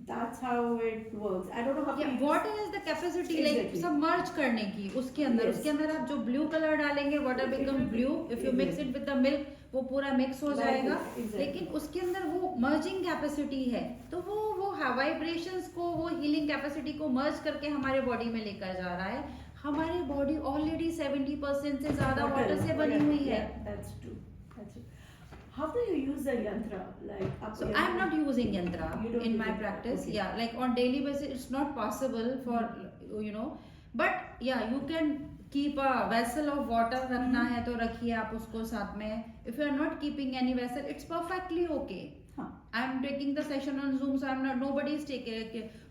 that's how it works. I don't know how yeah, water is the capacity like Exactly. submerge करने की। उसके अंदर Yes. उसके अंदर आप जो blue colour डालेंगे, water become blue, if you mix it with the milk वो पूरा मिक्स हो Like जाएगा। it, exactly. लेकिन उसके अंदर वो मर्जिंग कैपेसिटी है, तो वो वाइब्रेशंस को, वो हीलिंग कैपेसिटी को मर्ज करके हमारे बॉडी में लेकर जा रहा है। हमारी बॉडी ऑलरेडी 70% से ज्यादा वाटर से बनी हुई है। That's true. That's true. How do you use the yantra? Like So I'm not using yantra You don't in use my yantra, practice. okay. Yeah, like on daily basis, it's not possible for, you know. But yeah, you can keep a vessel of water. रखना है तो रखिए आप उसको साथ में. If you are not keeping any vessel, it's perfectly okay. हाँ. I'm taking the session on Zoom, so I'm not. Nobody is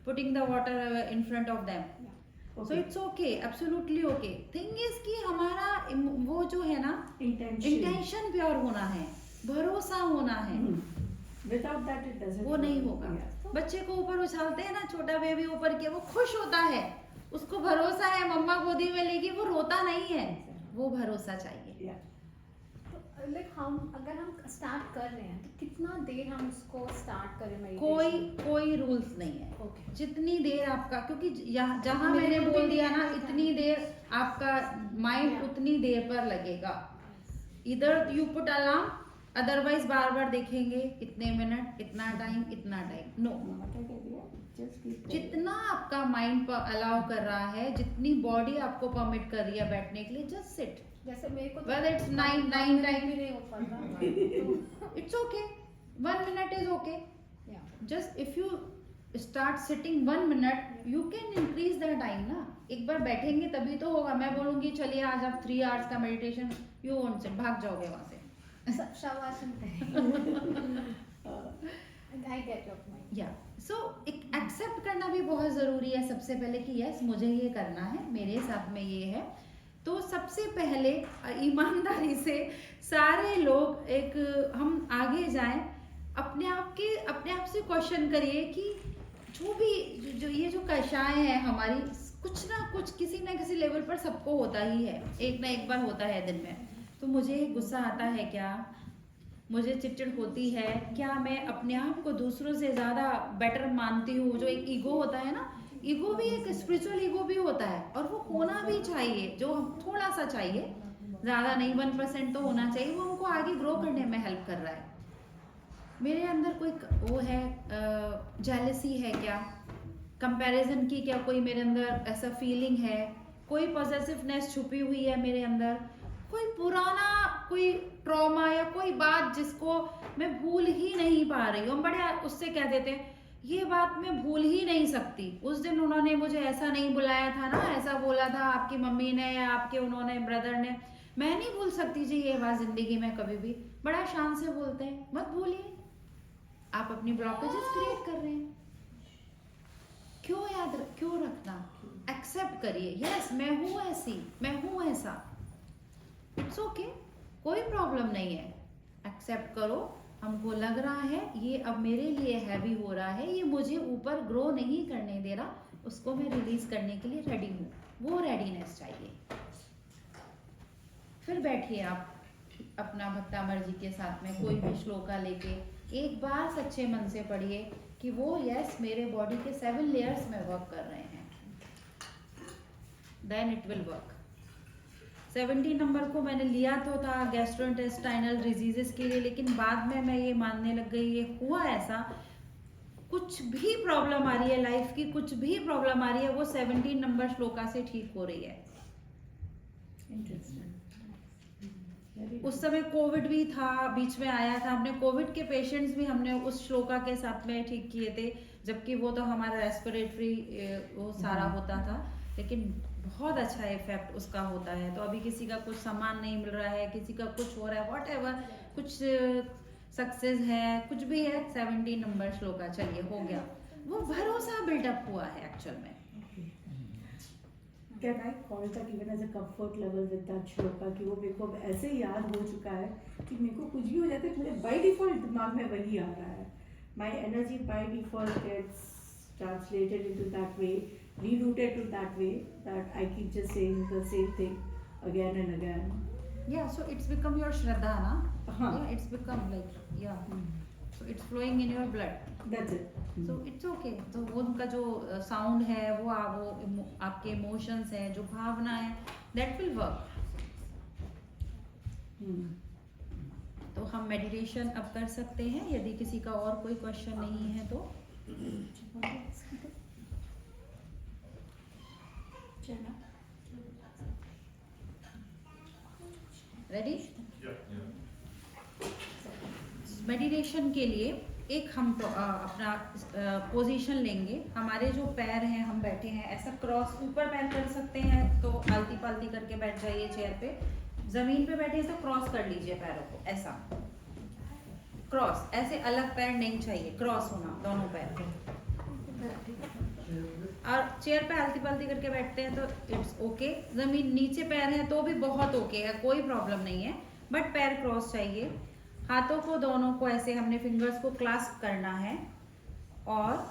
putting the water in front of them. So Okay. it's okay, absolutely okay. Thing is कि हमारा वो जो है ना, intention pure होना है, भरोसा होना है। Without that it doesn't. वो नहीं होगा। Yeah. बच्चे को ऊपर उछालते हैं ना, छोटा बेबी ऊपर किया, वो खुश होता है, उसको भरोसा है मम्मा गोदी में लेगी, वो रोता नहीं है, वो भरोसा चाहिए। Yeah. तो लाइक हम अगर हम स्टार्ट कर रहे हैं तो कितना देर हम उसको स्टार्ट करें मेडिटेशन? कोई रूल्स नहीं है। ओके, जितनी देर आपका, क्योंकि जहाँ मेरे मैंने को बोल भी दिया ना, देर का इतनी देर आपका माइंड Yeah. उतनी देर पर लगेगा। इधर यू पुट अलार्म, अदरवाइज बार बार देखेंगे इतने मिनट, इतना टाइम, इतना टाइम। नो, Mama क्या कहती है? Just keep going. जितना आपका माइंड अलाउ कर रहा है, जितनी बॉडी आपको परमिट कर रही है बैठने के लिए, जस्ट सिट। जैसे मेरे को Whether it's nine time time, भी नहीं हो पाता तो it's okay, 1 minute is okay. या just if you start sitting 1 minute, you can increase the time ना। एक बार बैठेंगे तभी तो होगा। मैं बोलूंगी चलिए आज आप 3 hours का मेडिटेशन, यू वोंट सिट, भाग जाओगे वहां से। शाबाश आई गेट योर पॉइंट। या सो एक्सेप्ट करना भी बहुत ज़रूरी है सबसे पहले कि यस मुझे ये करना है, मेरे साथ में ये है। तो सबसे पहले ईमानदारी से सारे लोग हम आगे जाएं, अपने आप से क्वेश्चन करिए कि जो भी जो ये जो कषाय है हमारी, कुछ ना कुछ किसी ना किसी लेवल पर सबको होता ही है, एक ना एक बार होता है दिन में। तो मुझे गुस्सा आता है क्या, मुझे चिड़चिड़ होती है क्या, मैं अपने आप को दूसरों से ज़्यादा बेटर मानती हूँ, जो एक ईगो होता है ना, ईगो भी एक स्पिरिचुअल ईगो भी होता है और वो होना भी चाहिए, जो थोड़ा सा चाहिए, ज़्यादा नहीं, 1% तो होना चाहिए, वो हमको आगे ग्रो करने में हेल्प कर रहा है। मेरे अंदर कोई वो है, जेलसी है क्या, कंपैरिजन की क्या कोई मेरे अंदर ऐसा फीलिंग है, कोई पॉसेसिवनेस छुपी हुई है मेरे अंदर, कोई पुराना कोई ट्रॉमा या कोई बात जिसको मैं भूल ही नहीं पा रही हूँ। हम बड़े उससे कह देते हैं ये बात मैं भूल ही नहीं सकती, उस दिन उन्होंने मुझे ऐसा नहीं बुलाया था ना, ऐसा बोला था आपकी मम्मी ने या आपके उन्होंने ब्रदर ने, मैं नहीं भूल सकती जी ये बात जिंदगी में कभी भी। बड़ा शान से बोलते हैं, मत भूलिए, आप अपनी ब्लॉकेजेस क्रिएट कर रहे हैं। क्यों रखना, एक्सेप्ट करिए, यस मैं हूं ऐसी, मैं हूं ऐसा, इट्स ओके, कोई प्रॉब्लम नहीं है, एक्सेप्ट करो। हमको लग रहा है ये अब मेरे लिए हैवी हो रहा है, ये मुझे ऊपर ग्रो नहीं करने दे रहा, उसको मैं रिलीज करने के लिए रेडी हूँ, वो रेडीनेस चाहिए। फिर बैठिए आप अपना भक्तामर जी के साथ में कोई भी श्लोका लेके एक बार सच्चे मन से पढ़िए कि वो यस मेरे बॉडी के 7 लेयर्स में वर्क कर रहे हैं, then it will work. 17 number को मैंने लिया तो था गैस्ट्रोइंटेस्टाइनल डिजीजेस के लिए, लेकिन बाद में मैं ये मानने लग गई, ये हुआ ऐसा, कुछ भी प्रॉब्लम आ रही है लाइफ की, कुछ भी प्रॉब्लम आ रही है, वो 17 नंबर श्लोका से ठीक हो रही है। उस समय कोविड भी था, बीच में आया था, हमने कोविड के पेशेंट्स भी हमने उस श्लोका के साथ में ठीक किए थे, जबकि वो तो हमारा रेस्पिरेटरी वो सारा होता था, लेकिन बहुत अच्छा इफेक्ट उसका होता है। तो अभी किसी का कुछ सामान नहीं मिल रहा है, किसी का कुछ हो रहा है, व्हाटएवर, कुछ सक्सेस है, कुछ भी है, 17 नंबर श्लोका चलिए हो गया, वो भरोसा बिल्डअप हुआ है एक्चुअल में। Can I call that even as a comfort level with that shloka कि वो मेरे को ऐसे याद हो चुका है कि मेरे को कुछ भी हो जाता है, मुझे by default दिमाग में वही आ रहा है, my energy by default gets translated into that way, rerouted to that way that I keep just saying the same thing again and again. Yeah, so it's become your shraddha, na? Yeah, it's become like, yeah. So it's flowing in your blood. That's it. So it's okay. तो वो उनका जो sound है, वो आपके emotions हैं, जो भावना है, that will work. तो हम मेडिटेशन अब कर सकते हैं, यदि किसी का और कोई क्वेश्चन नहीं है तो। रेडी? मेडिटेशन के लिए एक हम अपना पोजीशन लेंगे, हमारे जो पैर हैं, हम बैठे हैं ऐसा क्रॉस, ऊपर पैर कर सकते हैं तो आलती पालती करके बैठ जाइए चेयर पे, जमीन पे बैठे तो क्रॉस कर लीजिए पैरों को, ऐसा क्रॉस, ऐसे अलग पैर नहीं चाहिए, क्रॉस होना दोनों पैर। और चेयर पे आलती पालती करके बैठते हैं तो इट्स ओके, जमीन नीचे पैर है तो भी बहुत ओके है, कोई प्रॉब्लम नहीं है, बट पैर क्रॉस चाहिए। हाथों को दोनों को ऐसे हमने फिंगर्स को क्लास्प करना है और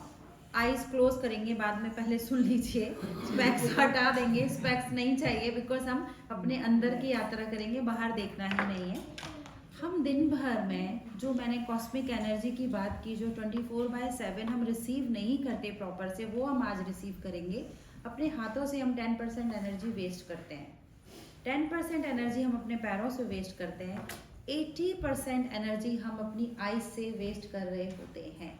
आईज क्लोज करेंगे, बाद में पहले सुन लीजिए, स्पेक्स हटा देंगे, स्पेक्स नहीं चाहिए बिकॉज हम अपने अंदर की यात्रा करेंगे, बाहर देखना ही नहीं है। हम दिन भर में जो मैंने कॉस्मिक एनर्जी की बात की, जो 24/7 हम रिसीव नहीं करते प्रॉपर से, वो हम आज रिसीव करेंगे। अपने हाथों से हम 10% एनर्जी वेस्ट करते हैं, 10% एनर्जी हम अपने पैरों से वेस्ट करते हैं, 80% एनर्जी हम अपनी आईज से वेस्ट कर रहे होते हैं।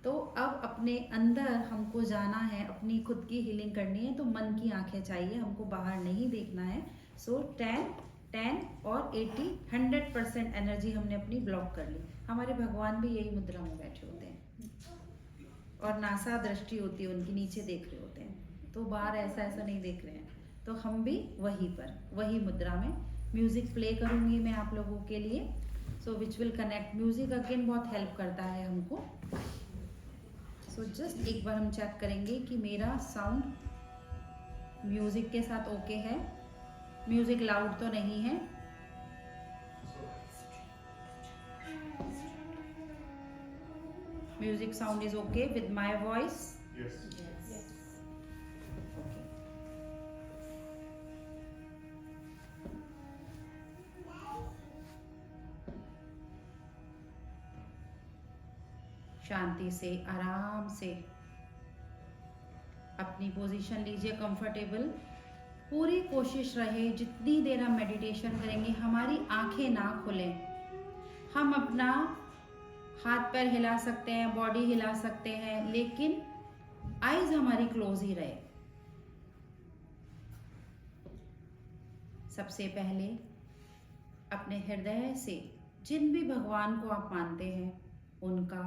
तो अब अपने अंदर हमको जाना है, अपनी खुद की हीलिंग करनी है, तो मन की आंखें चाहिए, हमको बाहर नहीं देखना है। सो 10 और 80 100% एनर्जी हमने अपनी ब्लॉक कर ली। हमारे भगवान भी यही मुद्रा में बैठे होते हैं और नासा दृष्टि होती है उनकी, नीचे देख रहे होते हैं, तो बाहर ऐसा नहीं देख रहे हैं। तो हम भी वहीं पर, वही मुद्रा में। म्यूजिक प्ले करूंगी मैं आप लोगों के लिए, so which will connect. Music again बहुत हेल्प करता है हमको। सो जस्ट एक बार हम चेक करेंगे कि मेरा साउंड म्यूजिक के साथ ओके है, म्यूजिक लाउड तो नहीं है। Music sound is okay with my voice? Yes. शांति से, आराम से अपनी पोजीशन लीजिए कंफर्टेबल। पूरी कोशिश रहे जितनी देर हम मेडिटेशन करेंगे हमारी आंखें ना खुलें, हम अपना हाथ पैर हिला सकते हैं, बॉडी हिला सकते हैं, लेकिन आईज हमारी क्लोज ही रहे। सबसे पहले अपने हृदय से जिन भी भगवान को आप मानते हैं उनका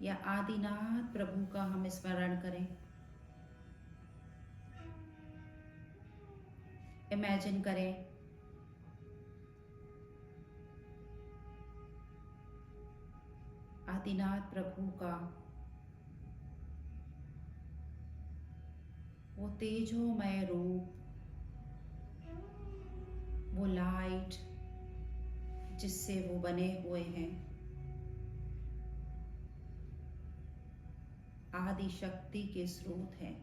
या आदिनाथ प्रभु का हम स्मरण करें। इमेजिन करें आदिनाथ प्रभु का वो तेजोमय रूप, वो लाइट जिससे वो बने हुए हैं, आदि शक्ति के स्रोत हैं।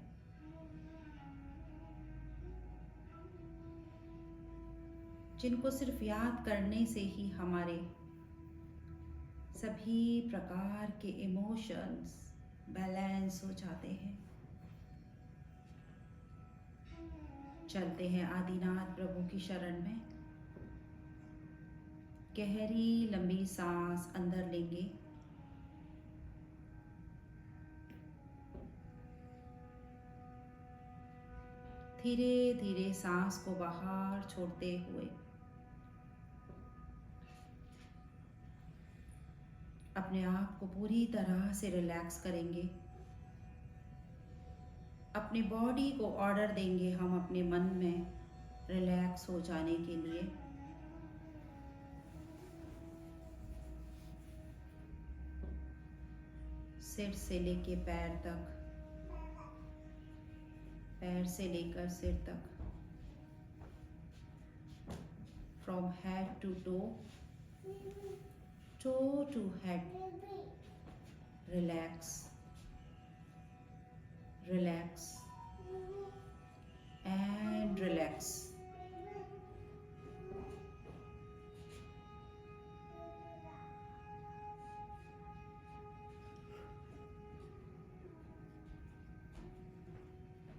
जिनको सिर्फ याद करने से ही हमारे सभी प्रकार के इमोशंस बैलेंस हो जाते हैं। चलते हैं आदिनाथ प्रभु की शरण में। गहरी लंबी सांस अंदर लेंगे, धीरे धीरे सांस को बाहर छोड़ते हुए अपने आप को पूरी तरह से रिलैक्स करेंगे। अपनी बॉडी को ऑर्डर देंगे हम अपने मन में रिलैक्स हो जाने के लिए। सिर से लेके पैर तक, पैर से लेकर सिर तक, from head to toe, toe to head, relax, relax and relax.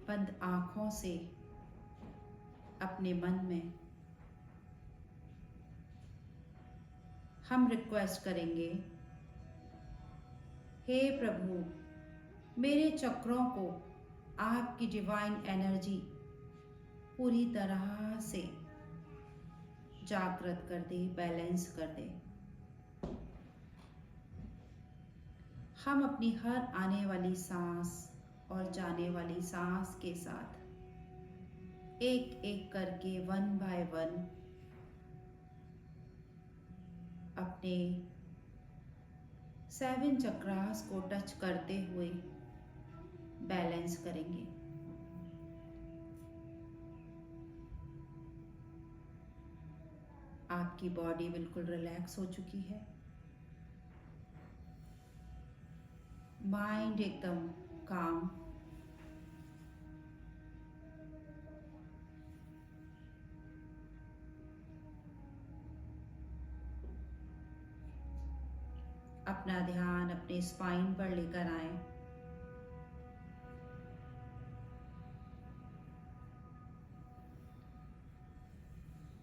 बंद आंखों से अपने मन में हम रिक्वेस्ट करेंगे, हे प्रभु, मेरे चक्रों को आपकी डिवाइन एनर्जी पूरी तरह से जागृत कर दे, बैलेंस कर दे। हम अपनी हर आने वाली सांस और जाने वाली सांस के साथ एक एक करके वन बाय वन अपने 7 चक्रास को टच करते हुए बैलेंस करेंगे। आपकी बॉडी बिल्कुल रिलैक्स हो चुकी है, माइंड एकदम काम। अपना ध्यान अपने स्पाइन पर लेकर आए।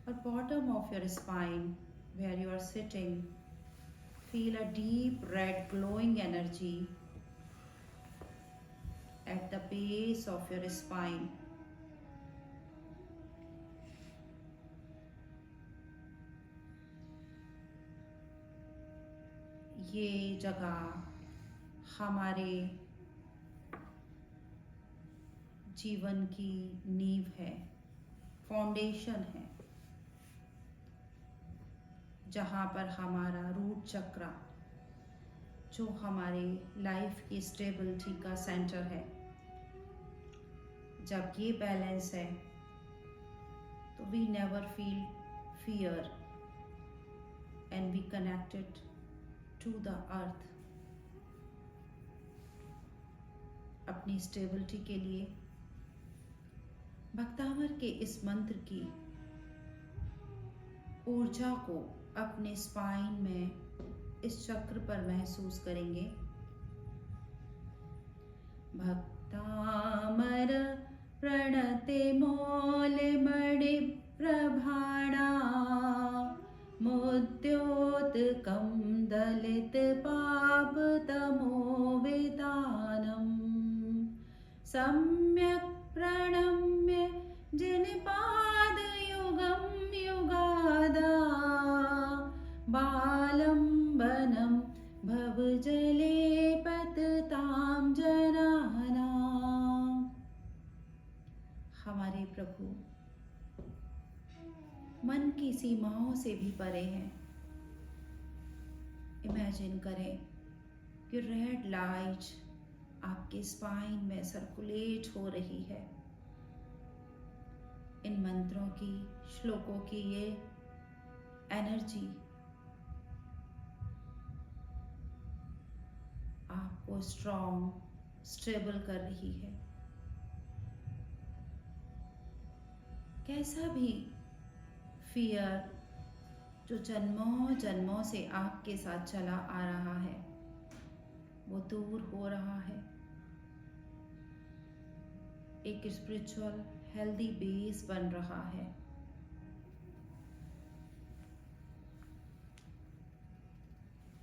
और bottom of your spine, where you are sitting, feel a deep red glowing energy at the base of your spine. ये जगह हमारे जीवन की नींव है, फाउंडेशन है, जहाँ पर हमारा रूट चक्र, जो हमारे लाइफ की स्टेबिलिटी का सेंटर है, जब ये बैलेंस है तो we never feel fear and we connected to the earth. अपनी स्टेबिलिटी के लिए भक्तावर के इस मंत्र की ऊर्जा को अपने स्पाइन में इस चक्र पर महसूस करेंगे। भक्तामर प्रणते मौल मणि प्रभाणा मुद्योतकं दलितपापतमोवितानम् सम्यक् प्रणम्य जिनपादयुगं युगादा बालम्बनं भवजले पततां जनानाम्। हमारे प्रभु मन की सीमाओं से भी परे हैं। इमेजिन करें कि रेड लाइट आपके स्पाइन में सर्कुलेट हो रही है। इन मंत्रों की, श्लोकों की ये एनर्जी आपको स्ट्रॉन्ग, स्टेबल कर रही है। कैसा भी फियर जो जन्मों जन्मों से आपके साथ चला आ रहा है वो दूर हो रहा है। एक स्पिरिचुअल हेल्दी बेस बन रहा है।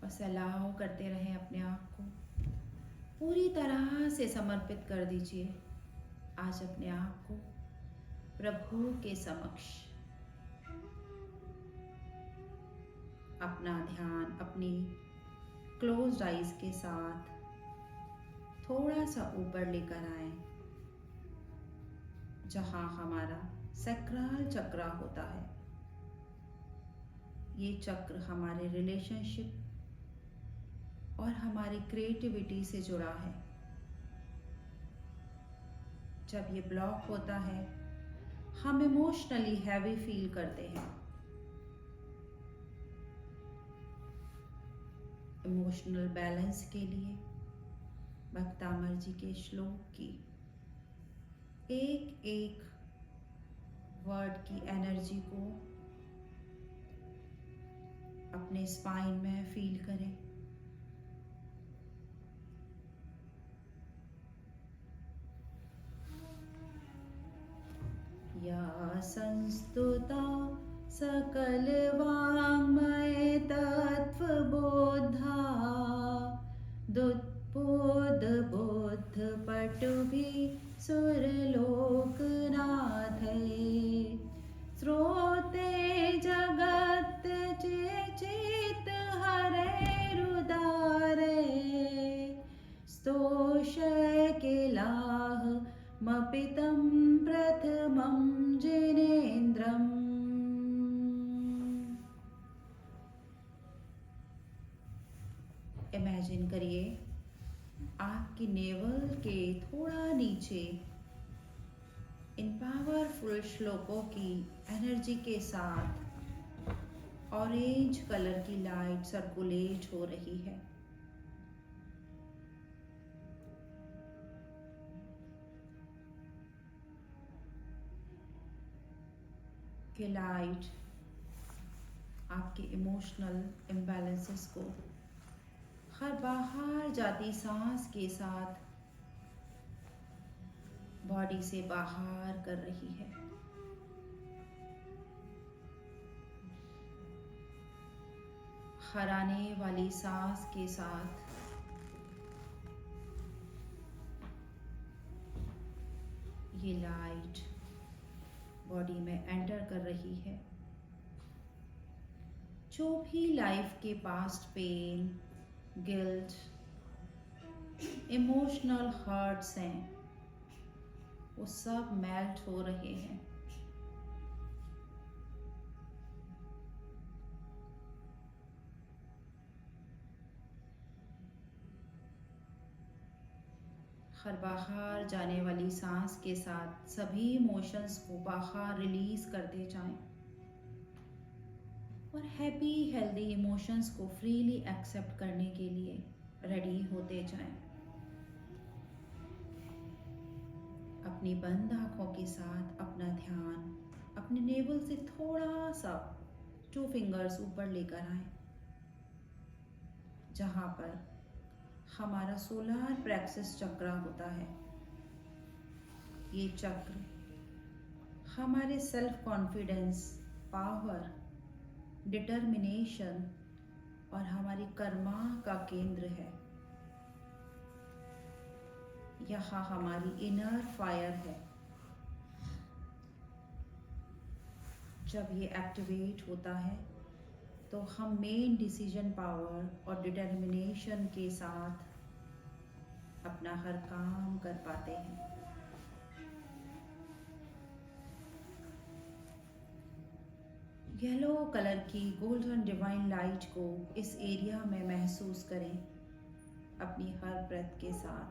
बस अलाउ करते रहें अपने आप को, पूरी तरह से समर्पित कर दीजिए आज अपने आप को प्रभु के समक्ष। अपना ध्यान अपनी क्लोज्ड आइज के साथ थोड़ा सा ऊपर लेकर आए, जहां हमारा सैक्रल चक्र होता है। ये चक्र हमारे रिलेशनशिप और हमारी क्रिएटिविटी से जुड़ा है। जब ये ब्लॉक होता है हम इमोशनली हैवी फील करते हैं। इमोशनल बैलेंस के लिए भक्तामर जी के श्लोक की एक एक वर्ड की एनर्जी को अपने स्पाइन में फील करें। या संस्तुता सकल वाङ्मय तत्त्वबोधा दुत्पोद बोध पटुभिः सुरलोकनाथैः स्रोते जगत् चेत हरैरुदारे स्तोषय किलाह मपितं प्रथमं जिनेन्द्रम्। इमेजिन करिए आपकी नेवल के थोड़ा नीचे इन पावरफुल श्लोकों की एनर्जी के साथ ऑरेंज कलर की लाइट सर्कुलेट हो रही है। कि लाइट आपके इमोशनल इम्बैलेंसेस को हर बाहर जाती सांस के साथ बॉडी से बाहर कर रही है। हर आने वाली सांस के साथ ये लाइट बॉडी में एंटर कर रही है। जो भी लाइफ के past pain, guilt, emotional hurts हैं वो सब मेल्ट हो रहे हैं। हर बाहर जाने वाली सांस के साथ सभी इमोशंस को बाहर रिलीज करते जाएं और हैप्पी हेल्दी इमोशंस को फ्रीली एक्सेप्ट करने के लिए रेडी होते जाएं। अपनी बंद आंखों के साथ अपना ध्यान अपने नेवल से थोड़ा सा 2 फिंगर्स ऊपर लेकर आए, जहां पर हमारा सोलर प्लेक्सस चक्र होता है। ये चक्र हमारे सेल्फ कॉन्फिडेंस, पावर, डिटर्मिनेशन और हमारी कर्मा का केंद्र है। यहाँ हमारी इनर फायर है। जब ये एक्टिवेट होता है तो हम मेन डिसीजन पावर और डिटर्मिनेशन के साथ अपना हर काम कर पाते हैं। येलो कलर की गोल्डन डिवाइन लाइट को इस एरिया में महसूस करें अपनी हर ब्रेथ के साथ।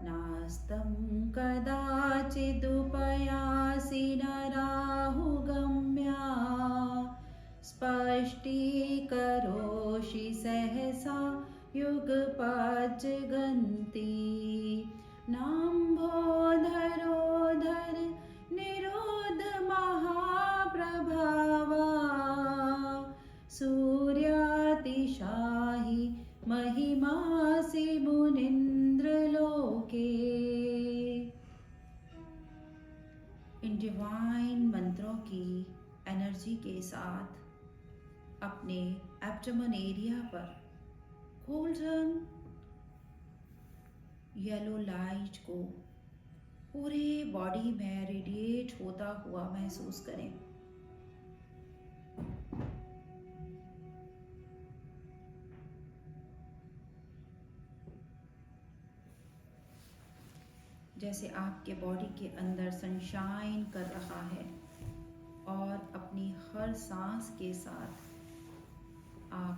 नास्तं कदाचिदुपयासि नराहुगम्या स्पष्टीकरोषि सहसा युगपज्जगन्ति नाम्भोधरोधर निरोध महाप्रभावा सूर्यातिशाहि महिमासि मुनिन्द्रलोके। इन डिवाइन मंत्रों की एनर्जी के साथ अपने एब्डोमेन एरिया पर गोल्डन येलो लाइट को पूरे बॉडी में रेडिएट होता हुआ महसूस करें। जैसे आपके बॉडी के अंदर सनशाइन कर रहा है और अपनी हर सांस के साथ आप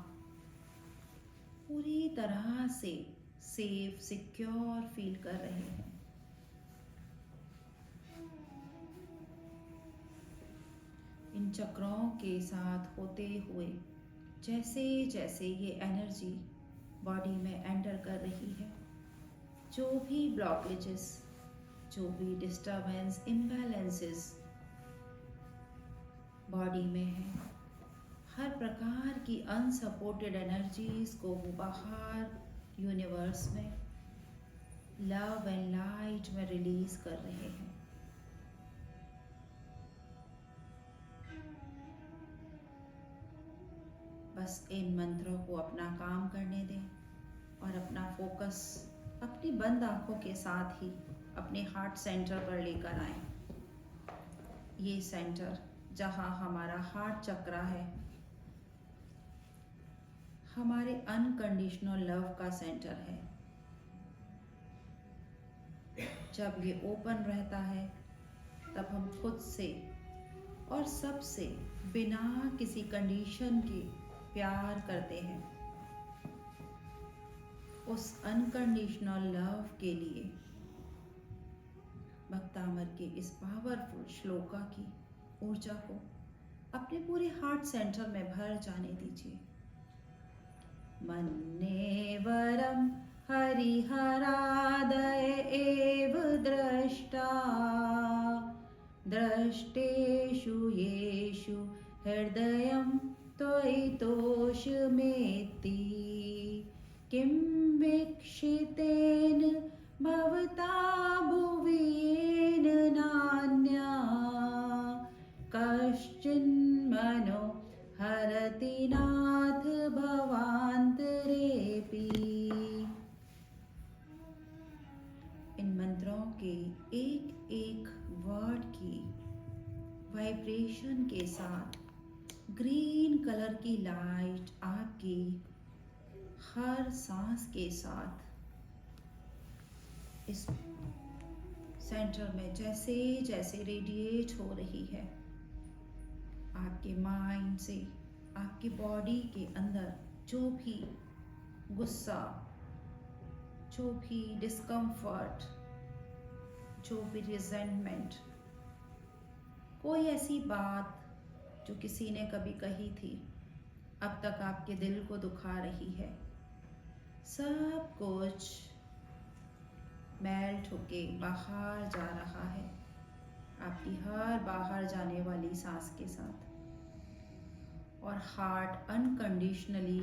पूरी तरह से सेफ सिक्योर फील कर रहे हैं। इन चक्रों के साथ होते हुए जैसे जैसे ये एनर्जी बॉडी में एंटर कर रही है, जो भी ब्लॉकेजेस, जो भी डिस्टर्बेंस, इम्बैलेंसेस बॉडी में है, हर प्रकार की अनसपोर्टेड एनर्जीज को वो बाहर यूनिवर्स में लव एंड लाइट में रिलीज कर रहे हैं। बस इन मंत्रों को अपना काम करने दें और अपना फोकस अपनी बंद आंखों के साथ ही अपने हार्ट सेंटर पर लेकर आएं। ये सेंटर जहां हमारा हार्ट चक्रा है, हमारे अनकंडीशनल लव का सेंटर है। जब ये ओपन रहता है तब हम खुद से और सबसे बिना किसी कंडीशन के प्यार करते हैं। उस अनकंडीशनल लव के लिए भक्तामर के इस पावरफुल श्लोका की ऊर्जा को अपने पूरे हार्ट सेंटर में भर जाने दीजिए। मन्ये वरम हरिहरादय एव द्रष्टा द्रष्टेषु येषु हृदयं त्वयि तोषमेति किं वीक्षितेन भवता भुवियेन नान्या कश्चिन्मनो हरति नाथ भवान्तरेऽपि। इन मंत्रों के एक एक वर्ड की वाइब्रेशन के साथ ग्रीन कलर की लाइट आपकी हर सांस के साथ इस सेंटर में जैसे जैसे रेडिएट हो रही है, आपके माइंड से आपकी बॉडी के अंदर जो भी गुस्सा, जो भी डिस्कम्फर्ट, जो भी रिजेंटमेंट, कोई ऐसी बात जो किसी ने कभी कही थी, अब तक आपके दिल को दुखा रही है, सब कुछ मेल्ट होके बाहर जा रहा है आपकी हर बाहर जाने वाली सांस के साथ। और हार्ट अनकंडीशनली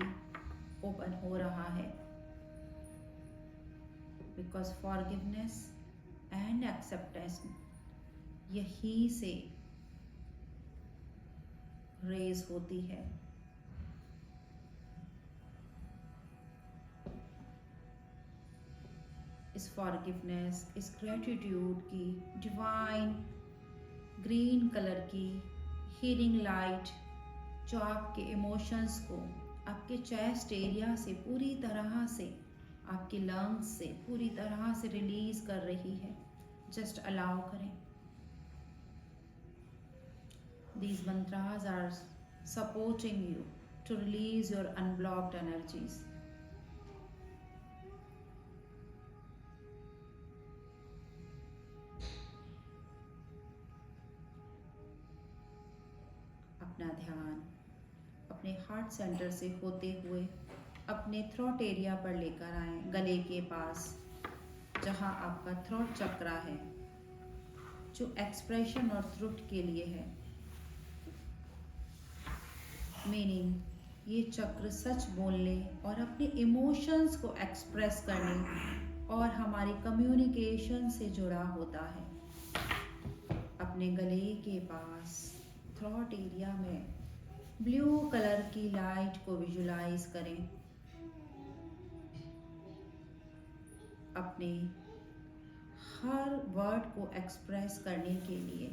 ओपन हो रहा है, बिकॉज फॉरगिवनेस एंड एक्सेप्टेंस यहीं से रेज होती है। इस फॉरगिवनेस, इस ग्रेटिट्यूड की डिवाइन ग्रीन कलर की हीलिंग लाइट जो आपके इमोशंस को आपके चेस्ट एरिया से पूरी तरह से, आपके लंग्स से पूरी तरह से रिलीज कर रही है। जस्ट अलाउ करें। These mantras are supporting you to release your unblocked energies. अपना ध्यान अपने हार्ट सेंटर से होते हुए अपने थ्रोट एरिया पर लेकर आए, गले के पास जहां आपका थ्रोट चक्रा है, जो एक्सप्रेशन और थ्रोट के लिए है। मीनिंग ये चक्र सच बोलने और अपने इमोशंस को एक्सप्रेस करने और हमारी कम्युनिकेशन से जुड़ा होता है। अपने गले के पास थ्रोट एरिया में ब्लू कलर की लाइट को विजुलाइज करें। अपने हर वर्ड को एक्सप्रेस करने के लिए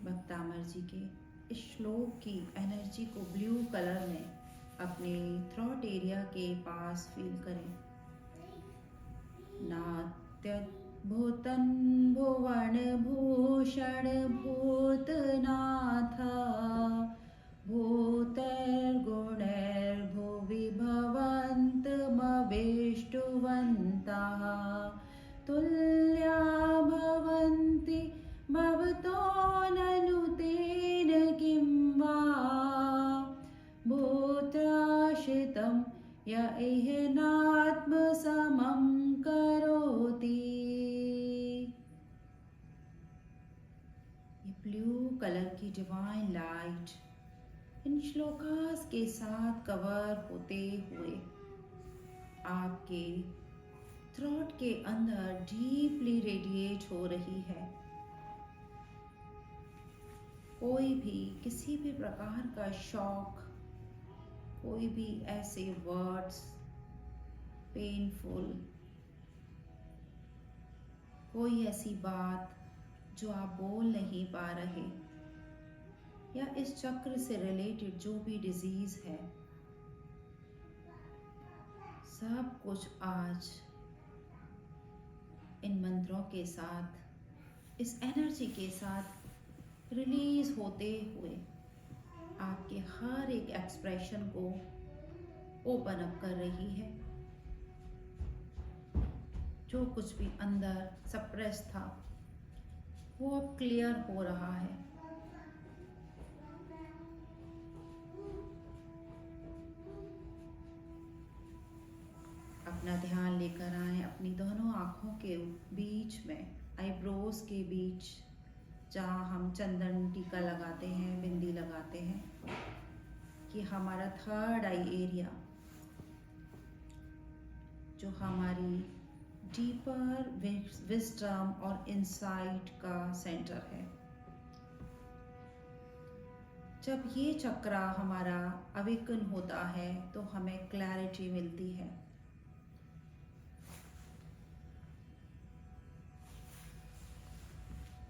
भक्तामर जी के इस श्लोक की एनर्जी को ब्लू कलर में अपने थ्रोट एरिया के पास फील करें। नात्य भूतन भुवन भूषण भूतनाथ भूतैर्गुणैर्भुवि भवन्तमवेष्टुवन्तः तुल्या भवन्ति भवतो ननु तेन किं वा भूत्राश्रितं य इहनात्मसमं करोति। ये ब्लू कलर की डिवाइन लाइट इन श्लोकास के साथ कवर होते हुए आपके थ्रोट के अंदर डीपली रेडिएट हो रही है। कोई भी किसी भी प्रकार का शॉक, कोई भी ऐसे वर्ड्स पेनफुल, कोई ऐसी बात जो आप बोल नहीं पा रहे, या इस चक्र से रिलेटेड जो भी डिजीज है, सब कुछ आज इन मंत्रों के साथ, इस एनर्जी के साथ रिलीज होते हुए आपके हर एक एक्सप्रेशन को ओपन अप कर रही है। जो कुछ भी अंदर सप्रेस था वो अब क्लियर हो रहा है। अपना ध्यान लेकर आए अपनी दोनों आँखों के बीच में, आईब्रोज के बीच, जहाँ हम चंदन टीका लगाते हैं, बिंदी लगाते हैं, कि हमारा थर्ड आई एरिया जो हमारी डीपर विजडम और इंसाइट का सेंटर है। जब ये चक्रा हमारा अवेकन होता है तो हमें क्लैरिटी मिलती है।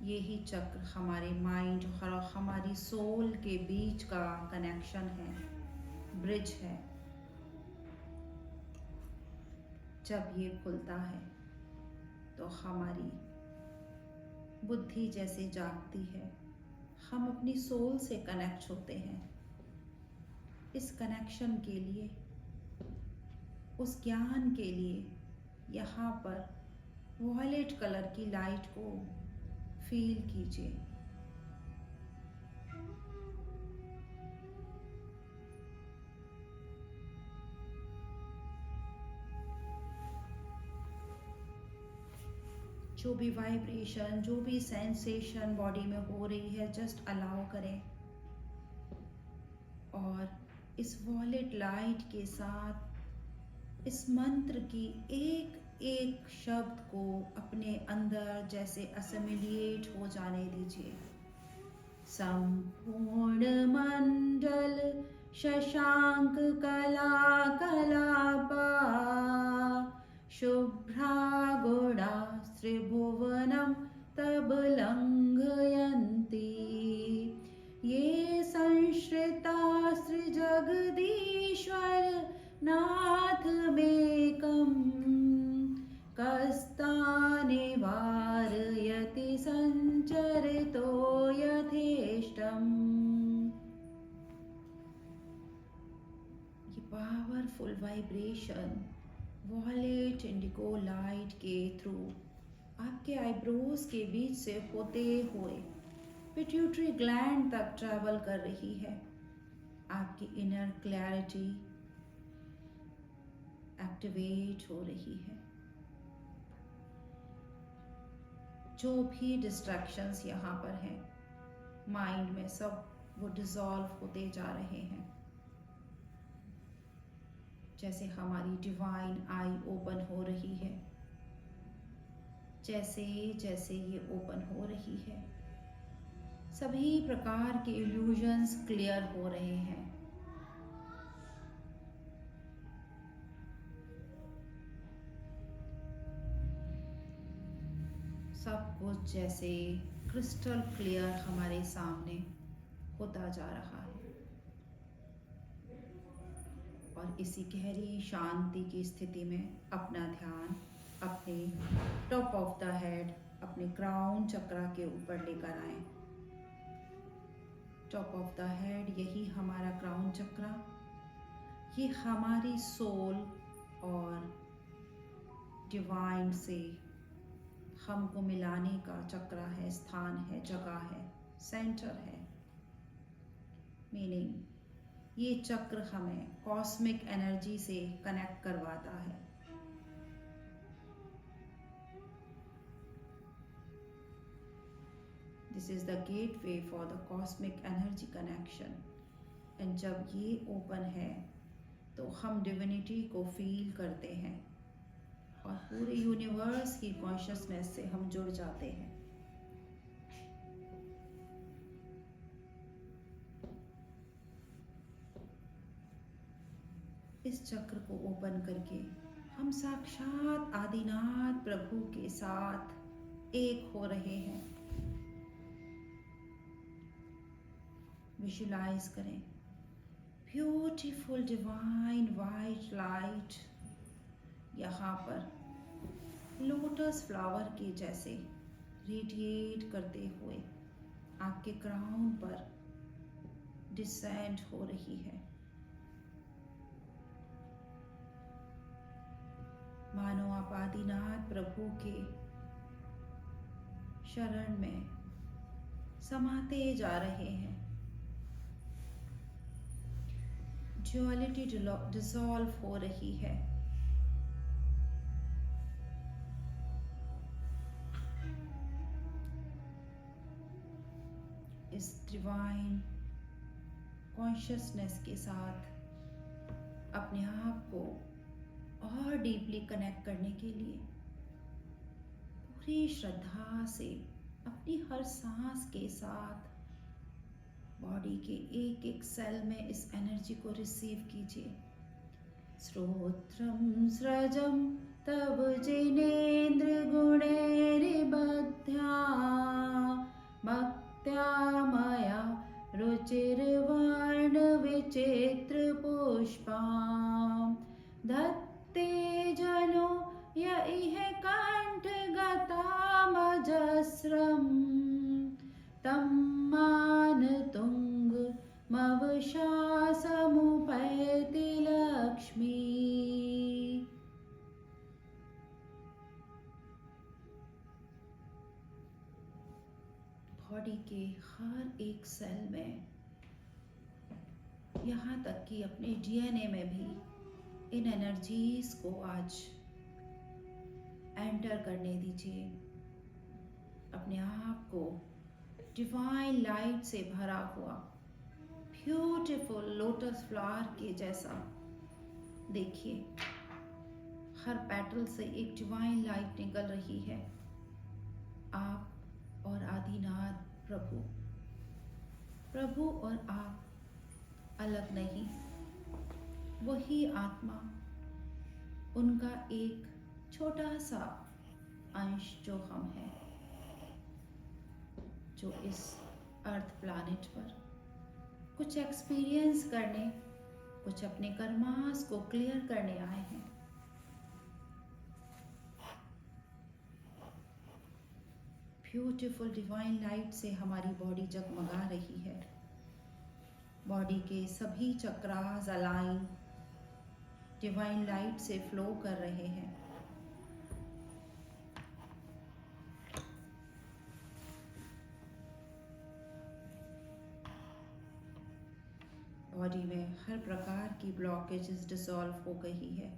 यही चक्र हमारे माइंड और हमारी सोल के बीच का कनेक्शन है, ब्रिज है। जब ये खुलता है तो हमारी बुद्धि जैसे जागती है, हम अपनी सोल से कनेक्ट होते हैं। इस कनेक्शन के लिए, उस ज्ञान के लिए यहाँ पर वॉयलेट कलर की लाइट को फील कीजिए। जो भी वाइब्रेशन, जो भी सेंसेशन बॉडी में हो रही है, जस्ट अलाउ करें। और इस वॉलेट लाइट के साथ इस मंत्र की एक एक शब्द को अपने अंदर जैसे असिमिलिएट हो जाने दीजिए। संपूर्ण मंडल शशांक कला कलापा शुभ्रा गुणा त्रिभुवनं तब लंघयन्ति ये संश्रिता सृजगदीश्वर नाथ मेकं कस्तानि वारयति संचरितो यथेष्टम्। ये powerful vibration wallet Indigo light के थ्रू आपके आईब्रोज के बीच से होते हुए पिट्यूटरी ग्लैंड तक ट्रैवल कर रही है। आपकी इनर क्लैरिटी एक्टिवेट हो रही है। जो भी डिस्ट्रैक्शंस यहाँ पर हैं माइंड में, सब वो डिसॉल्व होते जा रहे हैं। जैसे हमारी डिवाइन आई ओपन हो रही है, जैसे जैसे ये ओपन हो रही है, सभी प्रकार के इल्यूजन्स क्लियर हो रहे हैं। सब कुछ जैसे क्रिस्टल क्लियर हमारे सामने होता जा रहा है। और इसी गहरी शांति की स्थिति में अपना ध्यान अपने टॉप ऑफ द हेड, अपने क्राउन चक्रा के ऊपर लेकर आए। टॉप ऑफ द हेड, यही हमारा क्राउन चक्रा, ये हमारी सोल और डिवाइन से हमको मिलाने का चक्रा है, स्थान है, जगह है, सेंटर है। मीनिंग ये चक्र हमें कॉस्मिक एनर्जी से कनेक्ट करवाता है। This is the gateway for the cosmic energy connection. And जब ये ओपन है तो हम डिविनिटी को फील करते हैं और पूरे यूनिवर्स की कॉन्शियसनेस से हम जुड़ जाते हैं। इस चक्र को ओपन करके हम साक्षात आदिनाथ प्रभु के साथ एक हो रहे हैं। विजुलाइज करें ब्यूटीफुल डिवाइन वाइट लाइट यहाँ पर लोटस फ्लावर के जैसे रेडिएट करते हुए आपके क्राउन पर डिसेंड हो रही है। मानो आप आदिनाथ प्रभु के शरण में समाते जा रहे हैं। ड्युअलिटी डिसॉल्व हो रही है। इस डिवाइन कॉन्शियसनेस के साथ अपने आप को और डीपली कनेक्ट करने के लिए पूरी श्रद्धा से अपनी हर सांस के साथ बॉडी के एक एक सेल में इस एनर्जी को रिसीव कीजिए। श्रोत्रम स्रजम तब जिनेन्द्र गुणैर्बध्या भक्त्या मया रुचिर्वर्ण विचित्र पुष्पां धत्ते जनो य इह कंठ गतामजस्रं तं मानतुंग मवशा समुपैति लक्ष्मी। बॉडी के हर एक सेल में, यहाँ तक कि अपने डीएनए में भी इन एनर्जीज को आज एंटर करने दीजिए। अपने आप को डिवाइन लाइट से भरा हुआ ब्यूटीफुल लोटस फ्लावर के जैसा देखिए। हर पेटल से एक डिवाइन लाइट निकल रही है। आप और आदिनाथ प्रभु, प्रभु और आप अलग नहीं, वही आत्मा, उनका एक छोटा सा अंश जो हम हैं, जो इस अर्थ प्लैनेट पर कुछ एक्सपीरियंस करने, कुछ अपने कर्मास को क्लियर करने आए हैं। ब्यूटीफुल डिवाइन लाइट से हमारी बॉडी जगमगा रही है। बॉडी के सभी चक्रास अलाइन डिवाइन लाइट से फ्लो कर रहे हैं। बॉडी में हर प्रकार की ब्लॉकेजेस डिसॉल्व हो गई है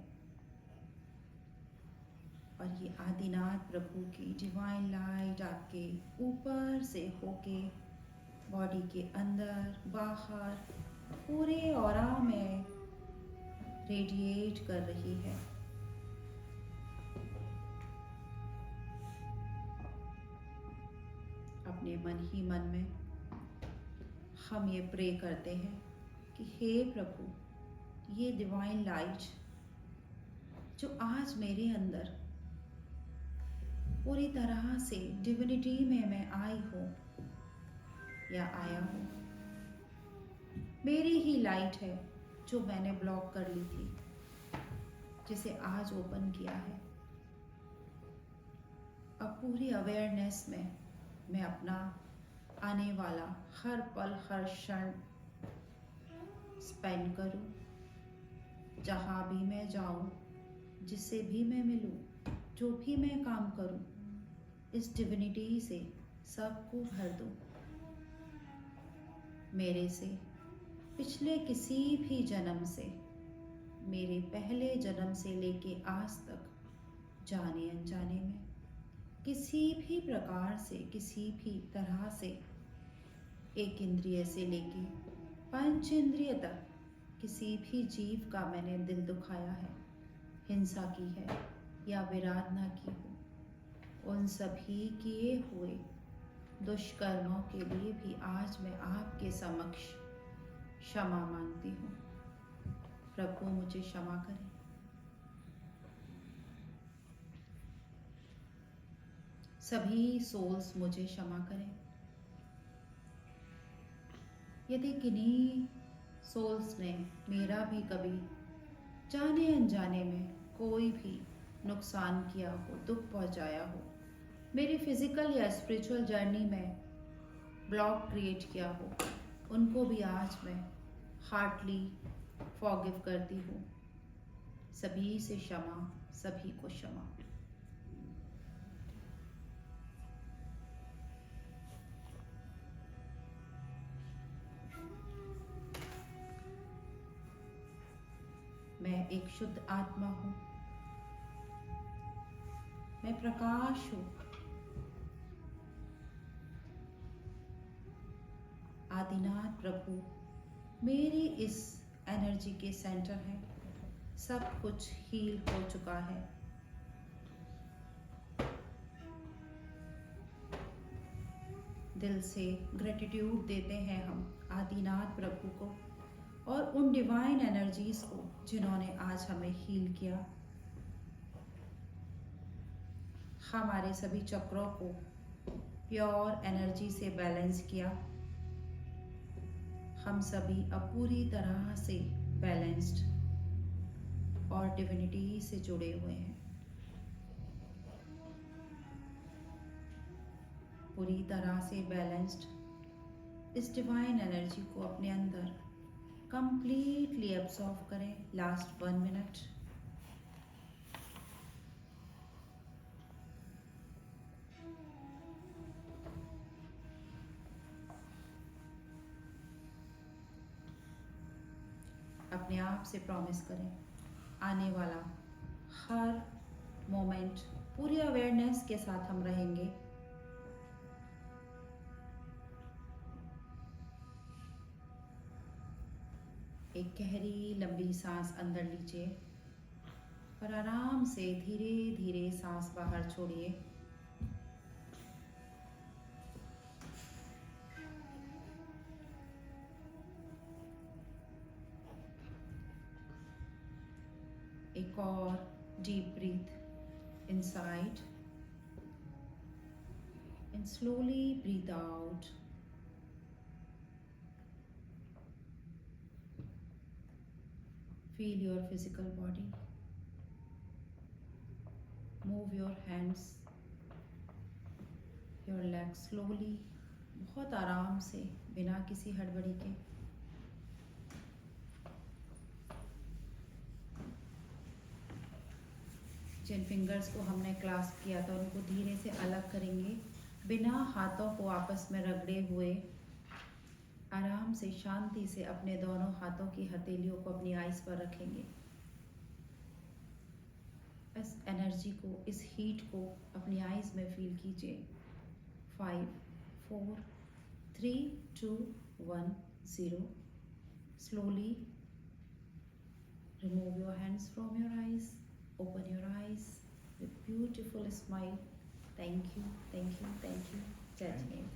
और ये आदिनाथ प्रभु की डिवाइन लाइट आपके ऊपर से होके बॉडी के अंदर बाहर पूरे ऑरा में रेडिएट कर रही है। अपने मन ही मन में हम ये प्रे करते हैं कि हे प्रभु, ये डिवाइन लाइट जो आज मेरे अंदर पूरी तरह से डिविनिटी में मैं आई हूँ या आया हूँ, मेरी ही लाइट है जो मैंने ब्लॉक कर ली थी, जिसे आज ओपन किया है। अब पूरी अवेयरनेस में मैं अपना आने वाला हर पल हर क्षण स्पेंड करूं। जहाँ भी मैं जाऊं, जिससे भी मैं मिलूं, जो भी मैं काम करूं, इस डिविनिटी से सबको भर दूं। मेरे से पिछले किसी भी जन्म से, मेरे पहले जन्म से लेके आज तक जाने अनजाने में किसी भी प्रकार से, किसी भी तरह से, एक इंद्रिय से लेके पंच इंद्रिय तक किसी भी जीव का मैंने दिल दुखाया है, हिंसा की है या विराधना की हो, उन सभी किए हुए दुष्कर्मों के लिए भी आज मैं आपके समक्ष क्षमा मांगती हूँ। प्रभु मुझे क्षमा करें। सभी सोल्स मुझे क्षमा करें। यदि किन्हीं सोल्स ने मेरा भी कभी जाने अनजाने में कोई भी नुकसान किया हो, दुख पहुंचाया हो, मेरी फिजिकल या स्पिरिचुअल जर्नी में ब्लॉक क्रिएट किया हो, उनको भी आज मैं हार्टली फॉरगिव करती हूँ। सभी से क्षमा, सभी को क्षमा। मैं एक शुद्ध आत्मा हूँ, मैं प्रकाश हूँ। आदिनाथ प्रभु मेरी इस एनर्जी के सेंटर है। सब कुछ हील हो चुका है। दिल से ग्रेटिट्यूड देते हैं हम आदिनाथ प्रभु को और उन डिवाइन एनर्जीज को जिन्होंने आज हमें हील किया, हमारे सभी चक्रों को प्योर एनर्जी से बैलेंस किया। हम सभी अब पूरी तरह से बैलेंस्ड और डिविनिटी से जुड़े हुए हैं। पूरी तरह से बैलेंस्ड इस डिवाइन एनर्जी को अपने अंदर कंप्लीटली एब्सॉर्ब करें। Last 1 minute. अपने आप से प्रॉमिस करें, आने वाला हर मोमेंट पूरी अवेयरनेस के साथ हम रहेंगे। एक गहरी लंबी सांस अंदर लीजिए और आराम से धीरे धीरे सांस बाहर छोड़िए। एक और deep breath inside and slowly breathe out. Feel your physical body. Move your hands, your legs slowly, बहुत आराम से, बिना किसी हड़बड़ी के। जिन फिंगर्स को हमने क्लास्प किया था उनको धीरे से अलग करेंगे, बिना हाथों को आपस में रगड़े हुए। आराम से शांति से अपने दोनों हाथों की हथेलियों को अपनी आइज पर रखेंगे। इस एनर्जी को, इस हीट को अपनी आइज में फील कीजिए। 5 4 3 2 1 0। Slowly remove your hands from your eyes. Open your eyes with beautiful smile. Thank you, thank you, thank you. Jai Hind.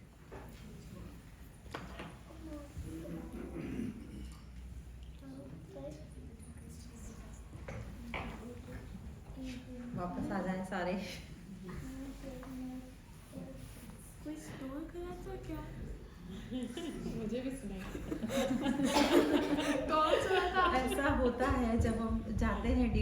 वापस आ जाएं सारे। कोई स्टोर करा था क्या? मुझे भी सुनाई कौन सा था? ऐसा होता है जब हम जाते हैं डीप